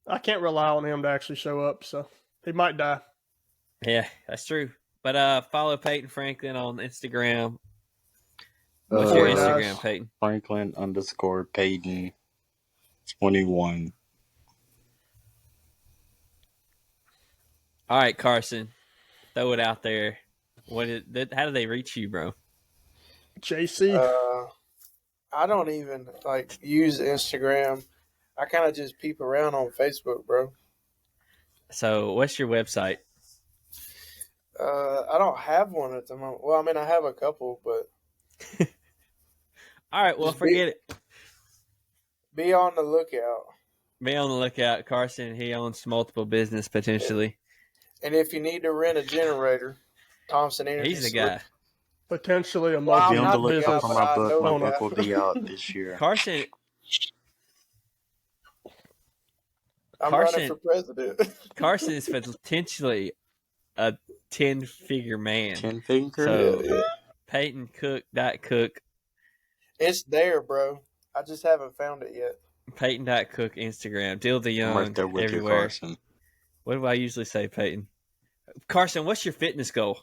I can't rely on him to actually show up, so he might die. Yeah, that's true. But follow Peyton Franklin on Instagram. What's your Instagram, Peyton? Franklin_Peyton21. All right, Carson. Throw it out there. How do they reach you, bro? JC. I don't even use Instagram. I kind of just peep around on Facebook, bro. So, what's your website? I don't have one at the moment. Well, I mean, I have a couple, but all right, well, forget it. Be on the lookout. Be on the lookout. Carson, he owns multiple business potentially. And if you need to rent a generator, Thompson Energy. He's the guy. Potentially a Be multi on the not the lookout guy, for but my I book. know My the book guy. will be out this year. Carson, I'm Carson- running for president. Carson is potentially a 10-figure man. 10 finger. So, Peyton Cook. It's there, bro. I just haven't found it yet. Peyton.cook Instagram. Deal the I'm Young right there with you, everywhere. Carson. What do I usually say, Peyton? Carson, what's your fitness goal?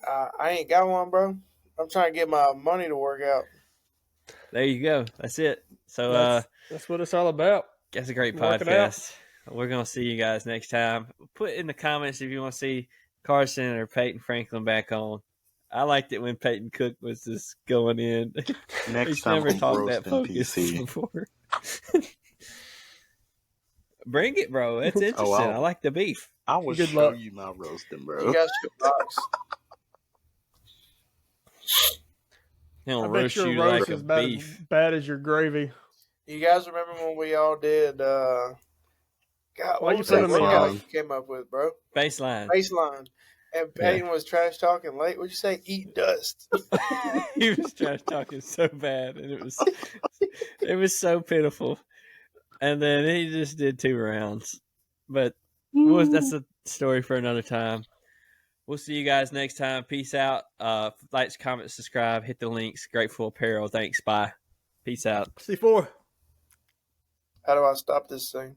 I ain't got one, bro. I'm trying to get my money to work out. There you go. That's it. So That's what it's all about. that's a great Working out. podcast. We're going to see you guys next time. Put in the comments if you want to see Carson or Peyton Franklin back on. I liked it when Peyton Cook was just going in. Next He's time never I'm talked that roasting focused PC. before. Bring it, bro. It's interesting. I like the beef. I will Good show luck. you my roasting, You bro. guys should box. He'll I bet roast your you roast like a is about as beef. bad as your gravy. You guys remember when we all did? God, Why what you was that putting me workout on? you came up with, bro? Baseline. Baseline. And Peyton was trash talking late. What'd you say? Eat dust. He was trash talking so bad, and it was so pitiful. And then he just did 2 rounds, but that's a story for another time. We'll see you guys next time. Peace out. Likes, comment, subscribe, hit the links. Grateful Apparel. Thanks. Bye. Peace out. C4. How do I stop this thing?